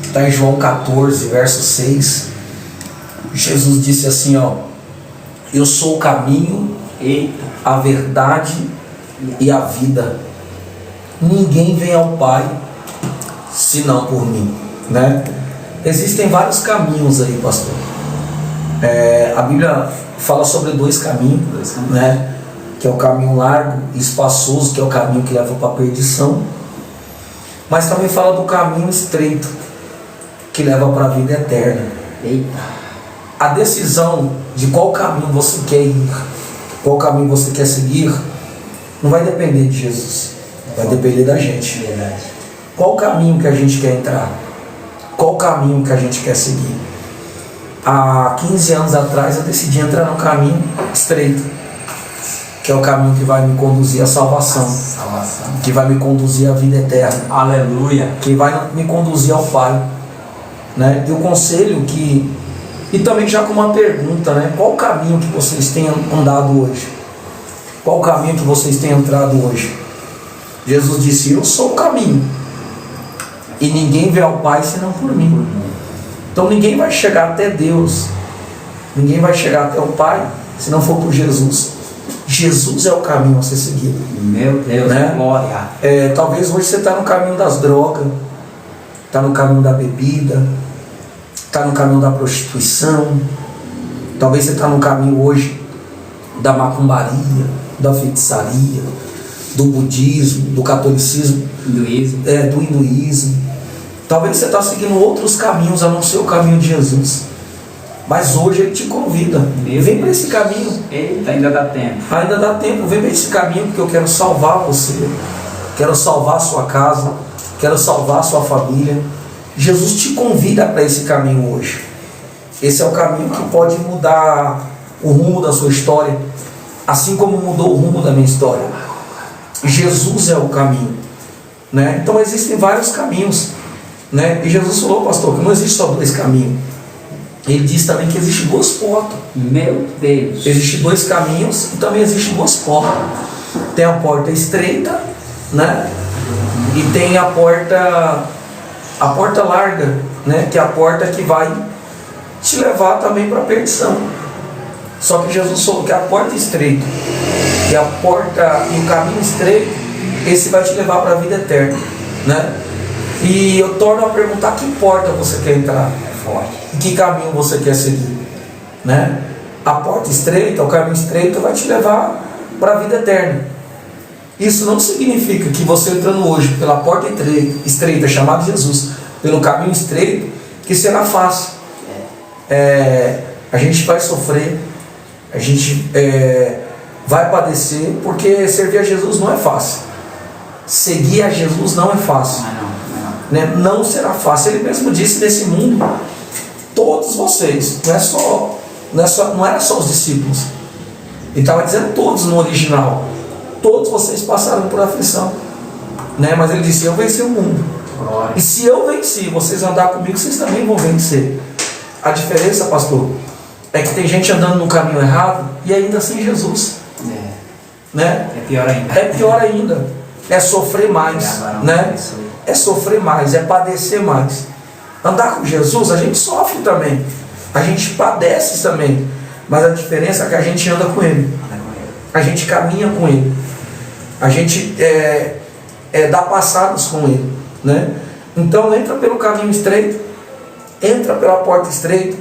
Está em João 14, verso 6. Jesus disse assim, ó: eu sou o caminho, a verdade e a vida. Ninguém vem ao Pai senão por mim, né? Existem vários caminhos aí, pastor. A Bíblia fala sobre dois caminhos, né? Que é o caminho largo e espaçoso, que é o caminho que leva para a perdição. Mas também fala do caminho estreito, que leva para a vida eterna. Eita. A decisão de qual caminho você quer ir, qual caminho você quer seguir, não vai depender de Jesus, vai depender da gente. Verdade. Qual caminho que a gente quer entrar? Qual caminho que a gente quer seguir? Há 15 anos atrás eu decidi entrar no caminho estreito, que é o caminho que vai me conduzir à salvação, que vai me conduzir à vida eterna, Aleluia. que vai me conduzir ao Pai, né? E o conselho e também já com uma pergunta, né? Qual o caminho que vocês têm andado hoje? Qual o caminho que vocês têm entrado hoje? Jesus disse, eu sou o caminho, e ninguém vê ao Pai senão por mim. Então ninguém vai chegar até Deus, ninguém vai chegar até o Pai se não for por Jesus. Jesus é o caminho a ser seguido. Meu Deus, né? Glória. Talvez hoje você está no caminho das drogas, está no caminho da bebida, está no caminho da prostituição, talvez você está no caminho hoje da macumbaria, da feitiçaria, do budismo, do catolicismo, do hinduísmo. Talvez você está seguindo outros caminhos a não ser o caminho de Jesus. Mas hoje Ele te convida. Vem para esse caminho. Eita, ainda dá tempo. Ainda dá tempo. Vem para esse caminho, porque eu quero salvar você. Quero salvar a sua casa. Quero salvar a sua família. Jesus te convida para esse caminho hoje. Esse é o caminho que pode mudar o rumo da sua história, assim como mudou o rumo da minha história. Jesus é o caminho, né? Então existem vários caminhos, né? E Jesus falou, pastor, que não existe só dois caminhos. Ele diz também que existe duas portas. Meu Deus. Existem dois caminhos e também existem duas portas. Tem a porta estreita, né? E tem a porta larga, né? Que é a porta que vai te levar também para a perdição. Só que Jesus falou que a porta estreita e a porta e o caminho estreito, esse vai te levar para a vida eterna, né? E eu torno a perguntar: que porta você quer entrar? Em que caminho você quer seguir, né? A porta estreita, o caminho estreito vai te levar para a vida eterna. Isso não significa que você entrando hoje pela porta estreita, chamada Jesus, pelo caminho estreito, que será fácil. A gente vai sofrer, a gente vai padecer, porque servir a Jesus não é fácil. Seguir a Jesus não é fácil. Não será fácil. Ele mesmo disse: nesse mundo todos vocês, não era só os discípulos. Ele estava dizendo todos no original. Todos vocês passaram por aflição, né? Mas ele disse: eu venci o mundo. E se eu venci, vocês andar comigo, vocês também vão vencer. A diferença, pastor, é que tem gente andando no caminho errado e ainda sem Jesus, né? É pior ainda. É pior ainda. É sofrer mais, né? É sofrer mais, é padecer mais. Andar com Jesus, a gente sofre também, a gente padece também, mas a diferença é que a gente anda com Ele, a gente caminha com Ele, a gente dá passadas com Ele, né? Então entra pelo caminho estreito, entra pela porta estreita,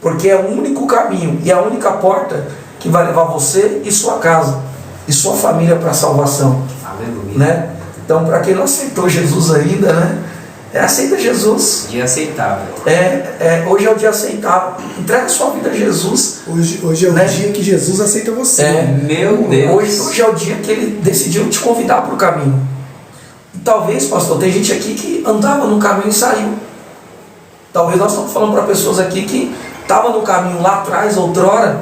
porque é o único caminho e a única porta que vai levar você e sua casa e sua família para a salvação. Aleluia. Né? Então, para quem não aceitou Jesus ainda, né? Aceita Jesus. Dia aceitável. Hoje é o dia aceitável. Entrega sua vida a Jesus. Hoje é o dia que Jesus aceita você. Meu Deus. Hoje é o dia que Ele decidiu te convidar para o caminho. E talvez, pastor, tem gente aqui que andava no caminho e saiu. Talvez nós estamos falando para pessoas aqui que estavam no caminho lá atrás, outrora,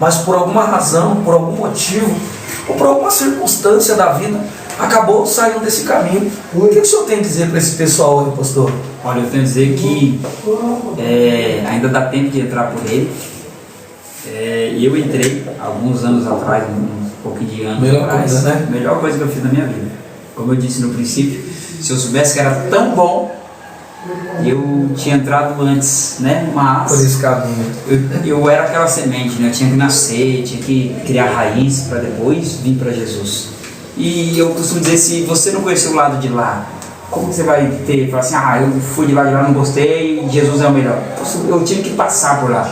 mas por alguma razão, por algum motivo, ou por alguma circunstância da vida, acabou saindo desse caminho. O que o senhor tem a dizer para esse pessoal aí, pastor? Olha, eu tenho a dizer que ainda dá tempo de entrar por ele. E eu entrei alguns anos atrás, um pouquinho de anos Melhor atrás. coisa, né? Melhor coisa que eu fiz na minha vida. Como eu disse no princípio, se eu soubesse que era tão bom, eu tinha entrado antes, né? Mas Por esse caminho. eu era aquela semente, né? Eu tinha que nascer, tinha que criar raiz para depois vir para Jesus. E eu costumo dizer, se você não conhecer o lado de lá, como você vai ter, falar assim, eu fui de lá, não gostei, Jesus é o melhor. Eu tive que passar por lá,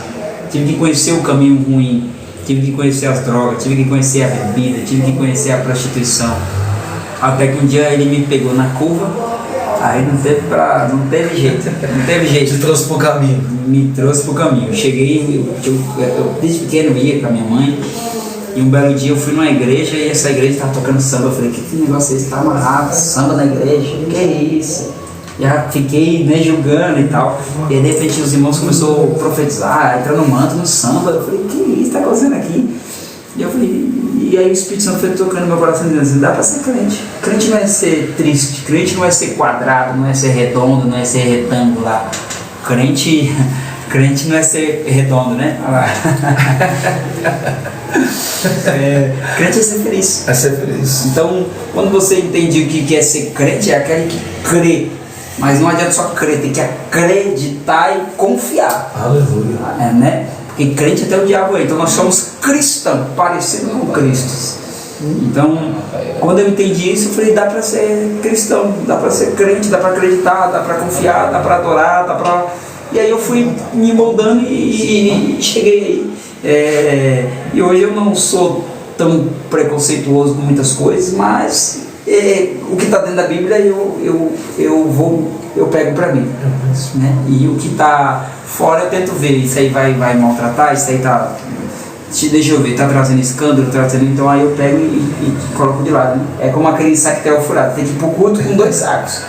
tive que conhecer o caminho ruim, tive que conhecer as drogas, tive que conhecer a bebida, tive que conhecer a prostituição. Até que um dia ele me pegou na curva, aí não teve jeito. Te trouxe para o caminho. Me trouxe para o caminho. Eu cheguei, eu desde pequeno ia com a minha mãe, e um belo dia eu fui numa igreja e essa igreja estava tocando samba. Eu falei, que negócio é esse? Está amarrado, samba na igreja, que é isso? Já fiquei julgando e tal. E aí de repente os irmãos começaram a profetizar, entrar no manto, no samba. Eu falei, que isso está acontecendo aqui? E eu falei, e aí o Espírito Santo foi tocando no meu coração dizendo assim, dá para ser crente. Crente não é ser triste, crente não é ser quadrado, não é ser redondo, não é ser retangular. Crente não é ser redondo, né? Olha lá. Crente é ser feliz. É ser feliz. Então, quando você entende o que é ser crente, é aquele que crê. Mas não adianta só crer, tem que acreditar e confiar. Aleluia. Né? Porque crente até o diabo é. Então nós somos cristãos, parecidos com Cristo. Então, quando eu entendi isso, eu falei, dá para ser cristão, dá para ser crente, dá para acreditar, dá para confiar, dá para adorar, dá para... E aí eu fui me moldando e cheguei aí. E hoje eu não sou tão preconceituoso com muitas coisas, mas o que está dentro da Bíblia eu pego para mim, né? E o que está fora eu tento ver, isso aí vai maltratar, isso aí tá, deixa eu ver, tá trazendo escândalo, então aí eu pego e coloco de lado, né? É como aquele sactel furado, tem que ir pro culto com 2 sacos.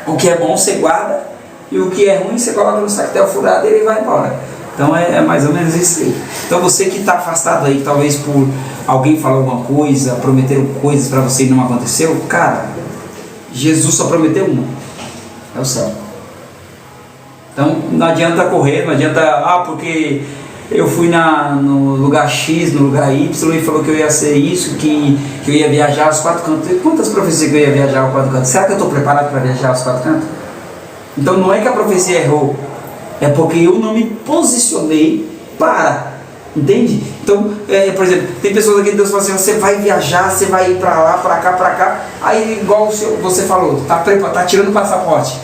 O que é bom você guarda e o que é ruim você coloca no sactel furado e ele vai embora. Então é mais ou menos isso aí. Então você que está afastado aí, talvez por alguém falar alguma coisa, prometeram coisas para você e não aconteceu, cara, Jesus só prometeu uma, é o céu. Então não adianta correr, não adianta, porque eu fui no lugar X, no lugar Y e falou que eu ia ser isso, que eu ia viajar aos 4 cantos. Quantas profecias que eu ia viajar aos 4 cantos? Será que eu estou preparado para viajar aos 4 cantos? Então não é que a profecia errou, é porque eu não me posicionei para, entende? Então, por exemplo, tem pessoas aqui que Deus fala assim, você vai viajar, você vai ir para lá, para cá, aí igual você falou, tá tirando o passaporte.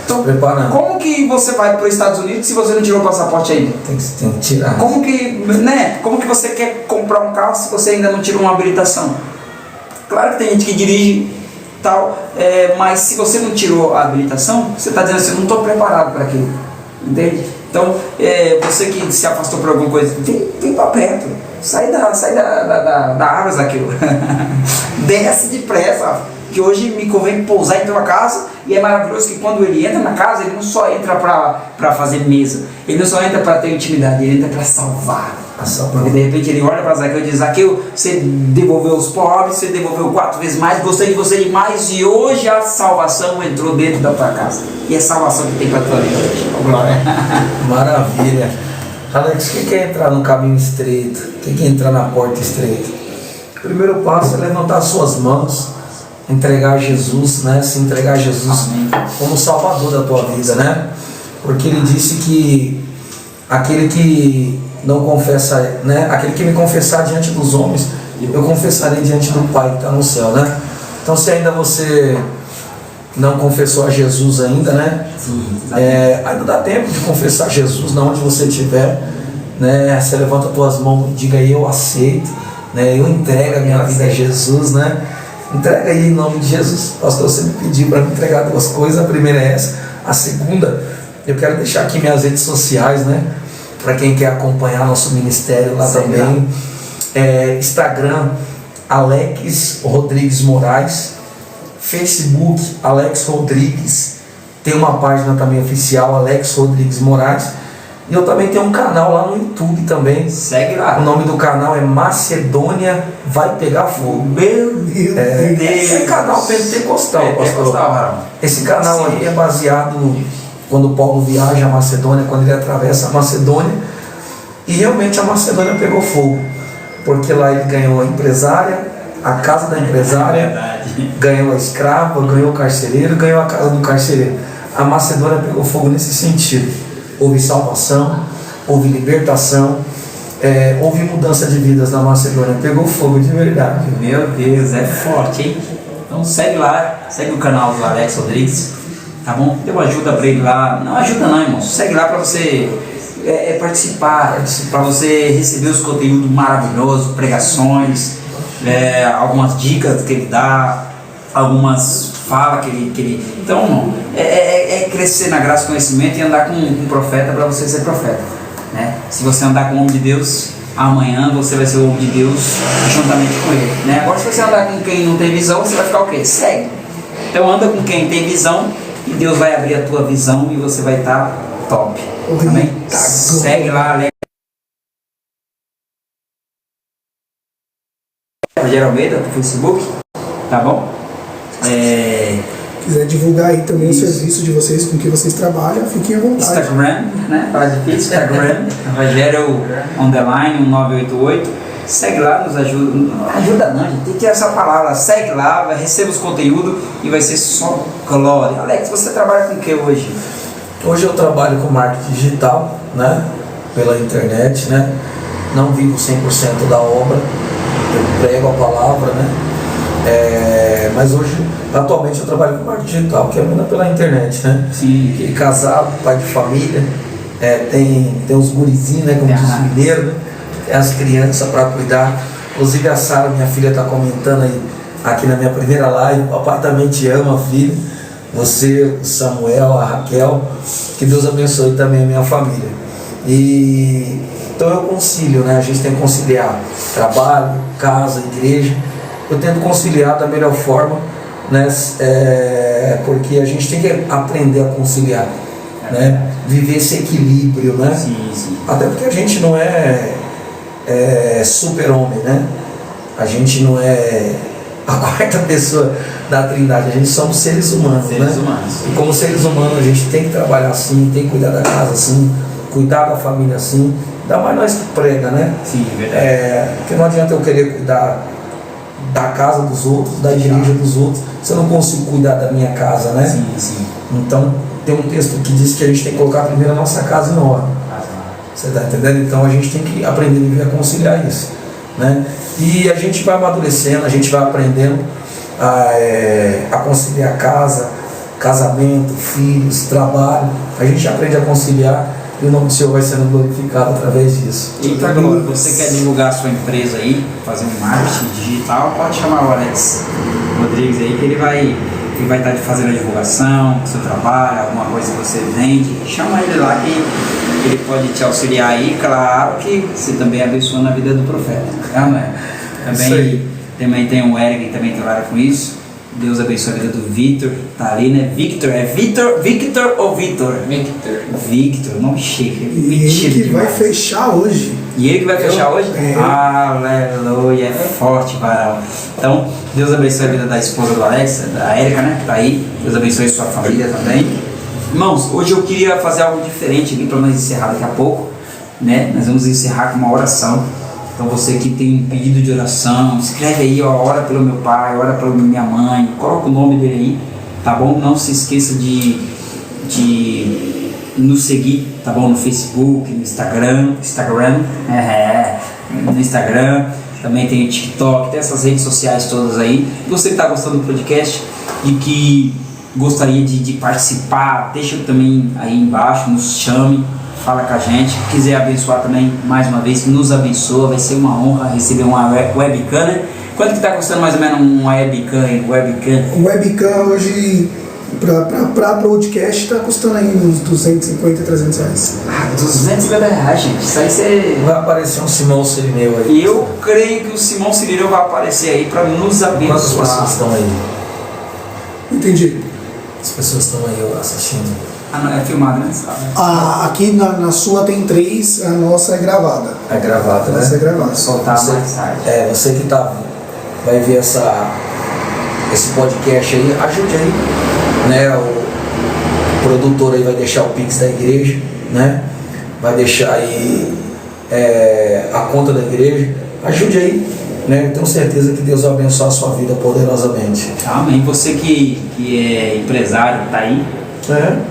Então, como que você vai para os Estados Unidos se você não tirou o passaporte ainda? Tem que tirar. Como que você quer comprar um carro se você ainda não tirou uma habilitação? Claro que tem gente que dirige tal, mas se você não tirou a habilitação, você está dizendo assim, eu não estou preparado para aquilo, entende? Então, você que se afastou por alguma coisa, vem para perto, sai da árvore daquilo, desce depressa, que hoje me convém pousar em tua casa, e é maravilhoso que quando ele entra na casa, ele não só entra para fazer mesa, ele não só entra para ter intimidade, ele entra para salvar. Porque de repente ele olha para Zaqueu e diz: Zaqueu, você devolveu os pobres, você devolveu 4 vezes mais, gostei de você demais, e hoje a salvação entrou dentro da tua casa. E é a salvação que tem para a tua vida hoje. Glória. Maravilha. Alex, quem quer entrar no caminho estreito? Quem quer entrar na porta estreita? O primeiro passo é levantar suas mãos, entregar a Jesus, né? Se entregar a Jesus como Salvador da tua vida, né? Porque ele disse que aquele que não confessa, né? Aquele que me confessar diante dos homens, eu confessarei diante do Pai que está no céu, né? Então, se ainda você não confessou a Jesus ainda, né? Ainda dá tempo de confessar Jesus, na onde você estiver, né? Você levanta as tuas mãos e diga: eu aceito, né? Eu entrego a minha vida a Jesus, né? Entrega aí em nome de Jesus. Pastor, você me pediu para me entregar 2 coisas. A primeira é essa. A segunda, eu quero deixar aqui minhas redes sociais, né? Para quem quer acompanhar nosso ministério lá também. Instagram, Alex Rodrigues Moraes. Facebook, Alex Rodrigues. Tem uma página também oficial, Alex Rodrigues Moraes. E eu também tenho um canal lá no YouTube também. Segue lá. O nome do canal é Macedônia Vai Pegar Fogo. Meu Deus! Esse é canal pentecostal, pastor. Esse canal aí é baseado quando Paulo viaja a Macedônia, quando ele atravessa a Macedônia. E realmente a Macedônia pegou fogo. Porque lá ele ganhou a empresária, a casa da empresária, ganhou a escrava, ganhou o carcereiro, ganhou a casa do carcereiro. A Macedônia pegou fogo nesse sentido. Houve salvação, houve libertação, houve mudança de vidas na Macedônia, pegou fogo de verdade. Meu Deus, é forte, hein? Então segue lá, segue o canal do Alex Rodrigues, tá bom? Dê uma ajuda para ele lá, não ajuda não, irmão, segue lá para você participar, para você receber os conteúdos maravilhosos, pregações, algumas dicas que ele dá, algumas falas que ele... Então, irmão, crescer na graça e conhecimento e andar com um profeta para você ser profeta, né? Se você andar com o homem de Deus, amanhã você vai ser o homem de Deus juntamente com ele, né? Agora, se você andar com quem não tem visão, você vai ficar o quê? Cego. Então anda com quem tem visão e Deus vai abrir a tua visão e você vai estar top. Amém? Segue lá, Alex. Rogério Almeida, no Facebook, tá bom? Quiser divulgar aí também o serviço de vocês, com que vocês trabalham, fiquem à vontade. Instagram, né? Fala difícil, Instagram, Rogério _ 1988. Segue lá, nos ajuda. Não ajuda não, gente. Tem que ter essa palavra. Segue lá, receba os conteúdos e vai ser só glória. Alex, você trabalha com o que hoje? Hoje eu trabalho com marketing digital, né? Pela internet, né? Não vivo 100% da obra. Eu prego a palavra, né? Mas hoje, atualmente, eu trabalho com marketing digital, que é pela internet, né? Sim. E casado, pai de família, tem os gurizinhos, né? Como diz o mineiro, né? Tem as crianças para cuidar. Inclusive a Sara, minha filha, está comentando aí aqui na minha primeira live: o papai também te ama, filho. Você, o Samuel, a Raquel, que Deus abençoe também a minha família. E então eu concilio, né? A gente tem que conciliar trabalho, casa, igreja. Eu tento conciliar da melhor forma, né? Porque a gente tem que aprender a conciliar, né? Viver esse equilíbrio, né? Sim, sim. Até porque a gente não é super-homem, né? A gente não é a 4ª pessoa da Trindade, a gente somos seres humanos, seres né? humanos. E como seres humanos a gente tem que trabalhar assim, tem que cuidar da casa assim, cuidar da família assim, ainda mais nós que prega, né? Sim, verdade. Porque não adianta eu querer cuidar da casa dos outros, da igreja dos outros, se eu não consigo cuidar da minha casa, né? Sim, sim. Então tem um texto que diz que a gente tem que colocar primeiro a nossa casa em ordem. Você está entendendo? Então a gente tem que aprender a viver a conciliar isso, né? E a gente vai amadurecendo, a gente vai aprendendo a conciliar casa, casamento, filhos, trabalho. A gente aprende a conciliar e o nome do Senhor vai sendo glorificado através disso. Eita, glória, você quer divulgar a sua empresa aí, fazer um marketing digital, pode chamar o Alex Rodrigues aí, que ele vai estar fazendo a divulgação do seu trabalho, alguma coisa que você vende. Chama ele lá que ele pode te auxiliar aí, claro que você também abençoa na vida do profeta. Também tem o Eric que também trabalha com isso. Deus abençoe a vida do Victor, tá ali, né? Victor ou Victor? Victor, nome chique. E ele que vai fechar hoje. E ele que vai fechar hoje? É. Aleluia, é forte, varão. Então, Deus abençoe a vida da esposa do Alex, da Érica, né? Tá aí. Deus abençoe a sua família também. Irmãos, hoje eu queria fazer algo diferente aqui para nós encerrar daqui a pouco, né? Nós vamos encerrar com uma oração. Então você que tem um pedido de oração, escreve aí, ó, ora pelo meu pai, ora pela minha mãe, coloca o nome dele aí, tá bom? Não se esqueça de nos seguir, tá bom? No Facebook, no Instagram, no Instagram, também tem o TikTok, tem essas redes sociais todas aí. Você que está gostando do podcast e que gostaria de participar, deixa também aí embaixo, nos chame, fala com a gente. Se quiser abençoar também, mais uma vez, nos abençoa, vai ser uma honra receber uma webcam, né? Quanto que está custando mais ou menos uma webcam? Um webcam hoje, para podcast, está custando aí uns 250, 300 reais. R$250, gente. Isso aí você... Vai aparecer um Simão Sirineu aí. Eu creio que o Simão Sirineu vai aparecer aí para nos abençoar. Quantas pessoas estão aí? Entendi. As pessoas estão aí assistindo. Ah, não, é filmado, né? Aqui na sua tem 3, a nossa é gravada. É gravada, A nossa é né? gravada. Soltar mais tarde. Você que vai ver esse podcast aí, ajude aí, né? O produtor aí vai deixar o Pix da igreja, né? Vai deixar aí a conta da igreja. Ajude aí, né? Eu tenho certeza que Deus vai abençoar a sua vida poderosamente. Amém. Você que é empresário, tá aí,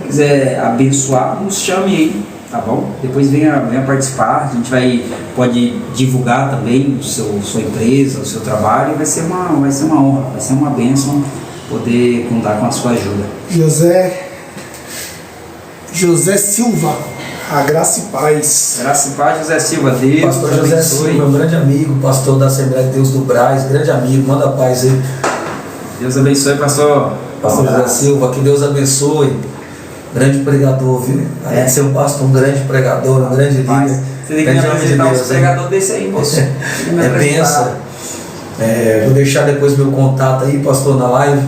quiser abençoar, nos chame aí, tá bom? Depois venha participar, a gente pode divulgar também sua empresa, o seu trabalho, e vai ser uma honra, vai ser uma bênção poder contar com a sua ajuda. José Silva, a graça e paz. Graça e paz, José Silva, Deus Pastor José abençoe. Silva, um grande amigo, pastor da Assembleia de Deus do Brás, grande amigo, manda paz aí. Deus abençoe, pastor. Pastor José Silva, que Deus abençoe. Grande pregador, viu? Além de ser um pastor, um grande pregador, um grande líder. Você tem que me apresentar um pregador desse aí, moço. É benção. Vou deixar depois meu contato aí, pastor, na live.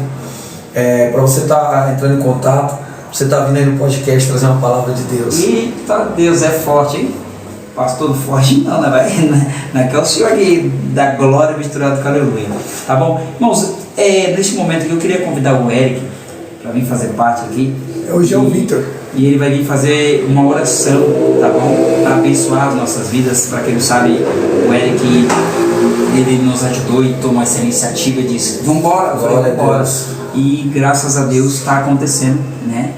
Para você estar entrando em contato, você está vindo aí no podcast trazer uma palavra de Deus. Eita, Deus é forte, hein? Pastor forte não, né, velho? Não é que é o Senhor que dá glória misturado com aleluia. Tá bom? Irmãos, neste momento aqui eu queria convidar o Eric para vir fazer parte aqui. Hoje é o Victor. E ele vai vir fazer uma oração, tá bom? Para abençoar as nossas vidas. Para quem não sabe, o Eric, ele nos ajudou e tomou essa iniciativa e disse: vambora, vambora. E graças a Deus está acontecendo, né?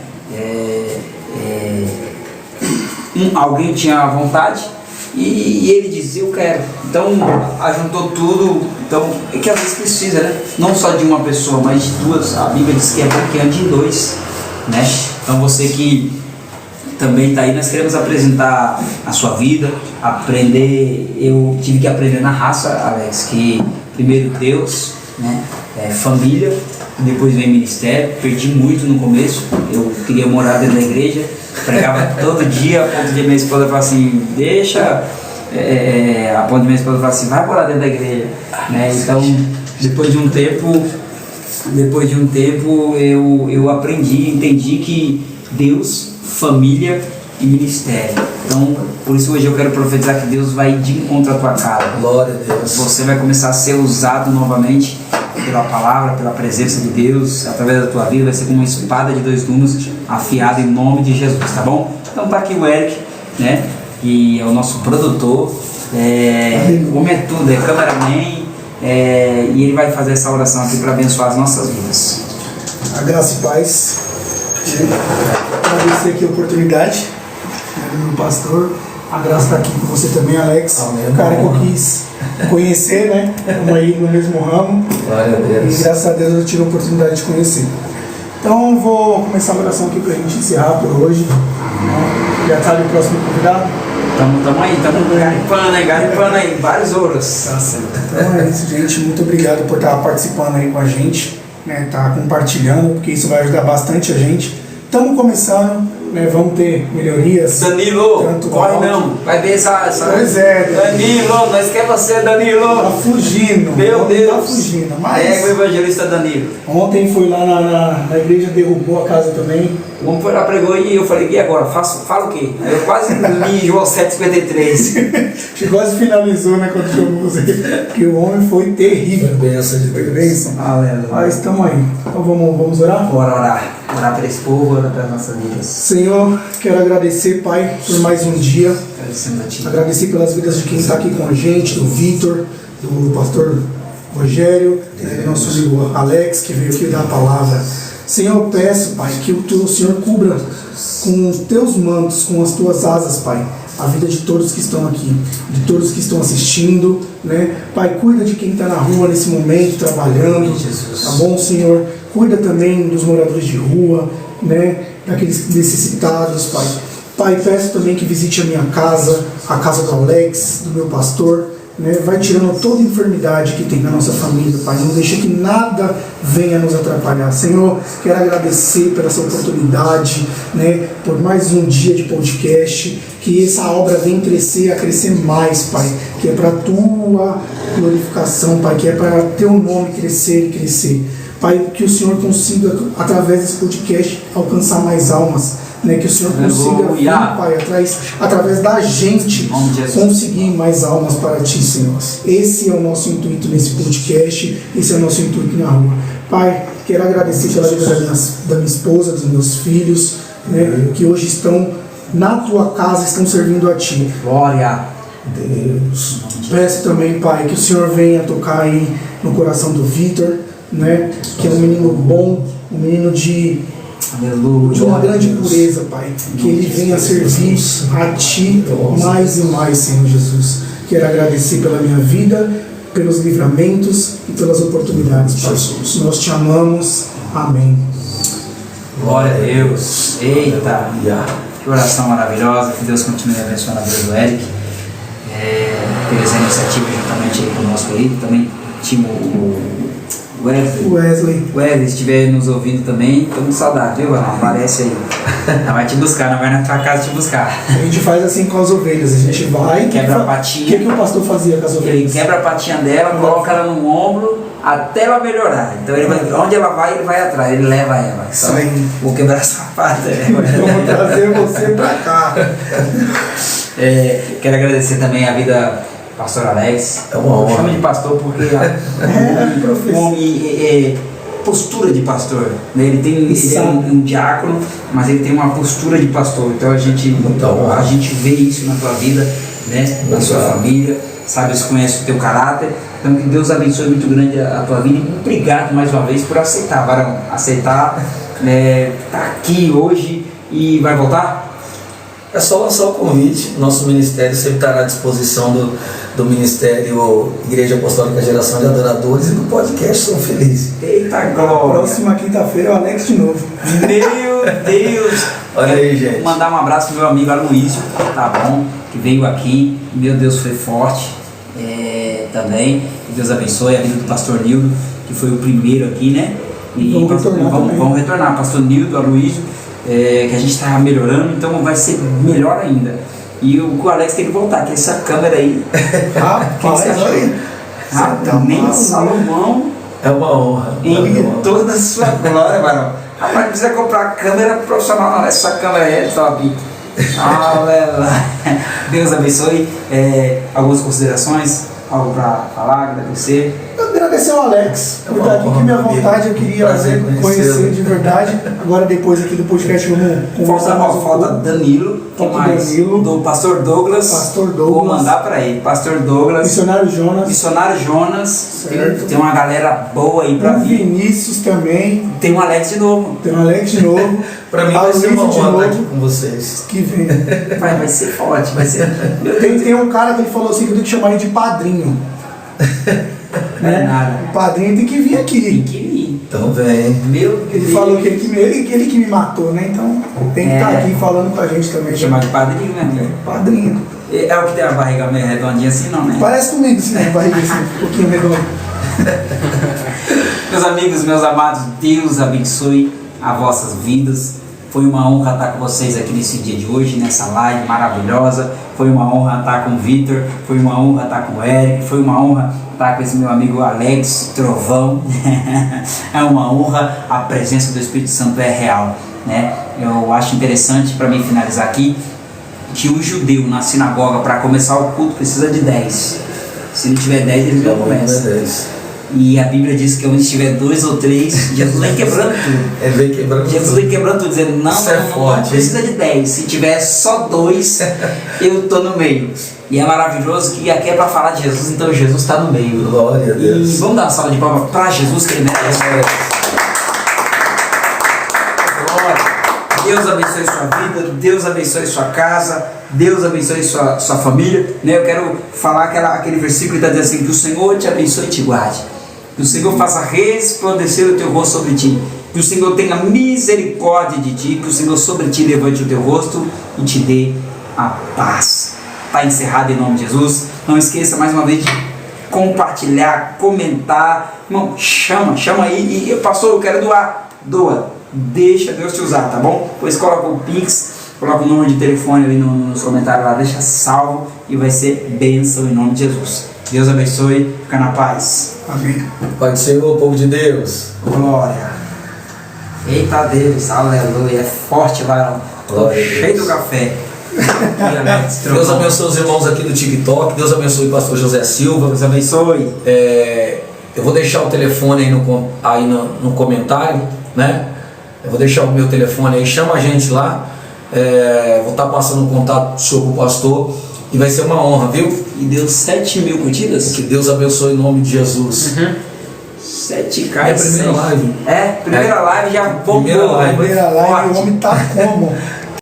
Alguém tinha vontade e ele dizia: eu quero. Então ajuntou tudo. Então é que às vezes precisa, né? Não só de uma pessoa, mas de duas. A Bíblia diz que é bom que ande em dois, né? Então você que também está aí, nós queremos apresentar a sua vida, aprender. Eu tive que aprender na raça, Alex, que primeiro Deus, né? Família, depois vem ministério. Perdi muito no começo. Eu queria morar dentro da igreja, pregava todo dia, a ponto de minha esposa falar assim: deixa. A ponto de minha esposa falar assim: vai morar dentro da igreja, né? Então depois de um tempo eu aprendi, entendi que Deus, família e ministério. Então por isso hoje eu quero profetizar que Deus vai de encontro à tua casa. Glória a Deus. Você vai começar a ser usado novamente pela palavra, pela presença de Deus, através da tua vida. Vai ser como uma espada de 2 gumes afiada em nome de Jesus, tá bom? Então tá aqui o Eric, né? Que é o nosso produtor, o homem é tudo, é cameraman, e ele vai fazer essa oração aqui para abençoar as nossas vidas. A graça e paz. Agradecer aqui a oportunidade, meu pastor. A graça está aqui com você também, Alex. Amém. O cara que eu quis conhecer, né? Estamos aí no mesmo ramo. Glória a Deus. E graças a Deus eu tive a oportunidade de conhecer. Então vou começar a oração aqui para a gente encerrar por hoje. Já sabe o próximo convidado? Tamo aí, garimpando aí, vários ouros. Tá certo. Então é isso, gente. Muito obrigado por estar participando aí com a gente, né? Tá compartilhando, porque isso vai ajudar bastante a gente. Estamos começando, né, vamos ter melhorias. Danilo, Tanto corre áudio. não, vai ver essa... Pois é. Danilo, nós quer você, Tá Danilo. fugindo. Meu Deus. Tá fugindo. Mas É o evangelista Danilo. ontem foi lá na igreja, derrubou a casa também. O homem foi lá, pregou e eu falei, e agora? Fala o quê? Eu quase li João 7,53. Quase finalizou, né, quando chamou você. Porque o homem foi terrível. Foi bênção de Foi Deus. bênção. Aleluia. Mas estamos aí. Então vamos orar? Bora orar. Orar para esse povo, orar para as nossas vidas. Senhor, quero agradecer, Pai, por mais um dia. Agradecendo a Ti. Agradecer pelas vidas de quem está aqui com a gente, do Vitor, do pastor Rogério, do nosso amigo Alex, que veio aqui dar a palavra. Senhor, eu peço, Pai, que o Senhor cubra com os teus mantos, com as tuas asas, Pai, a vida de todos que estão aqui, de todos que estão assistindo, né? Pai, cuida de quem está na rua nesse momento, trabalhando, Jesus. tá bom, Senhor? Cuida também dos moradores de rua, né? Daqueles necessitados, Pai. Pai, peço também que visite a minha casa, a casa do Alex, do meu pastor, né? Vai tirando toda enfermidade que tem na nossa família, Pai. Não deixe que nada venha nos atrapalhar. Senhor, quero agradecer por essa oportunidade, né? Por mais um dia de podcast. Que essa obra venha crescer, a crescer mais, Pai. Que é para a tua glorificação, Pai. Que é para teu nome crescer e crescer. Pai, que o Senhor consiga, através desse podcast, alcançar mais almas. Né, que o Senhor consiga vir, Pai, através da gente conseguir mais almas para Ti, Senhor. Esse é o nosso intuito nesse podcast, esse é o nosso intuito na rua. Pai, quero agradecer pela vida da minha esposa, dos meus filhos, né, que hoje estão na Tua casa, estão servindo a Ti. Glória. Deus. Peço também, Pai, que o Senhor venha tocar aí no coração do Vitor, né, que é um menino bom, um menino de uma grande pureza, Pai. Que ele venha servir a Ti mais e mais, Senhor Jesus. Quero agradecer pela minha vida, pelos livramentos e pelas oportunidades, Pai. Nós Te amamos. Amém. Glória a Deus. Eita. Que oração maravilhosa. Que Deus continue abençoando a vida do Eric. Teve essa iniciativa juntamente aí conosco aí. Também tinha o Wesley, se estiver nos ouvindo também, tô com saudade, viu? Aparece aí. Ela vai te buscar, não vai na tua casa te buscar. A gente faz assim com as ovelhas, a gente vai... Quebra a patinha. O que o pastor fazia com as ovelhas? Ele quebra a patinha dela, coloca ela no ombro, até ela melhorar. Então ele vai, onde ela vai, ele vai atrás, ele leva ela. Então, vou quebrar essa pata. Vamos trazer você pra cá. Quero agradecer também a vida... Pastor Alex, é uma honra. Chama de pastor porque o homem postura de pastor, né? Ele é um diácono, mas ele tem uma postura de pastor. Então a gente vê isso na tua vida, né? Na sua família, sabe, você conhece o teu caráter. Então que Deus abençoe muito grande a tua vida. E obrigado mais uma vez por aceitar, varão, aceitar, tá aqui hoje e vai voltar. É só lançar o convite. Nosso ministério sempre está à disposição do Ministério Igreja Apostólica Geração de Adoradores e do podcast Sou Feliz. Eita glória! Próxima quinta-feira é o Alex de novo. Meu Deus! Olha aí, gente. Mandar um abraço pro meu amigo Aloysio, tá bom? Que veio aqui. Meu Deus, foi forte também. Que Deus abençoe a vida do pastor Nildo, que foi o primeiro aqui, né? E vamos retornar. Pastor Nildo, Aloysio. Que a gente está melhorando, então vai ser melhor ainda. E o Alex tem que voltar, que essa câmera aí. Rapaz, nem Salomão. É uma honra. Em toda a sua glória, varão. Rapaz, precisa comprar câmera profissional, não. Essa câmera aí é top. Aleluia. Deus abençoe. Algumas considerações, algo para falar, agradecer. Eu agradecer ao Alex, por estar aqui, que minha vontade eu queria conhecer de verdade. Agora depois aqui do podcast vamos conversar mais um pouco. Falta Danilo, do Pastor Douglas. Vou mandar para ele. Pastor Douglas. Missionário Jonas. Certo. Tem uma galera boa aí para vir. Vinícius também. Tem um Alex de novo. Para mim vai ser uma honra estar aqui com vocês. Que vem. Vai ser forte, vai ser. Tem um cara que ele falou assim que eu tenho que chamar ele de padrinho. Não é nada. O padrinho tem que vir aqui. Tem que vir. Então vem. Meu Deus. Ele falou que ele que me matou, né? Então tem que estar aqui falando com a gente também. Chamar de padrinho, né? Padrinho. É o que tem a barriga meio redondinha assim, não, né? Parece comigo, sim, né? Barriga assim, um pouquinho redondo. Meus amigos, meus amados, Deus abençoe as vossas vidas. Foi uma honra estar com vocês aqui nesse dia de hoje, nessa live maravilhosa. Foi uma honra estar com o Vitor, foi uma honra estar com o Eric, foi uma honra estar com esse meu amigo Alex Trovão. É uma honra, a presença do Espírito Santo é real, né? Eu acho interessante, para mim finalizar aqui, que o judeu na sinagoga, para começar o culto, precisa de 10. Se não tiver 10, ele não começa. E a Bíblia diz que onde tiver 2 ou 3, Jesus vem quebrando tudo. Vem quebrando Jesus tudo. vem quebrando tudo, dizendo, não precisa de 10. Se tiver só 2, eu estou no meio. E é maravilhoso que aqui é para falar de Jesus, então Jesus está no meio. Glória a Deus. E vamos dar uma salva de palmas para Jesus, que ele merece. Deus abençoe sua vida, Deus abençoe sua casa, Deus abençoe sua família, né? Eu quero falar aquele versículo que está dizendo assim, que o Senhor te abençoe e te guarde, que o Senhor faça resplandecer o teu rosto sobre ti, que o Senhor tenha misericórdia de ti, que o Senhor sobre ti levante o teu rosto e te dê a paz. Está encerrado em nome de Jesus. Não esqueça mais uma vez de compartilhar, comentar. Irmão, chama aí. E pastor, eu quero doar. Doa. Deixa Deus te usar, tá bom? Pois coloca o Pix, coloca o número de telefone aí nos comentários lá, deixa salvo e vai ser bênção em nome de Jesus. Deus abençoe, fica na paz. Amém. Pai do Senhor, povo de Deus. Glória. Eita Deus, aleluia. É forte, varão. Tô cheio do café. Deus abençoe os irmãos aqui do TikTok. Deus abençoe o pastor José Silva. Deus abençoe. Eu vou deixar o telefone aí no comentário, né? Eu vou deixar o meu telefone aí, chama a gente lá. Vou estar passando um contato sobre o pastor e vai ser uma honra, viu? E deu 7.000 curtidas? Que Deus abençoe em nome de Jesus. 7K. É a primeira live. Primeira live já bombou. Primeira live, o homem tá como?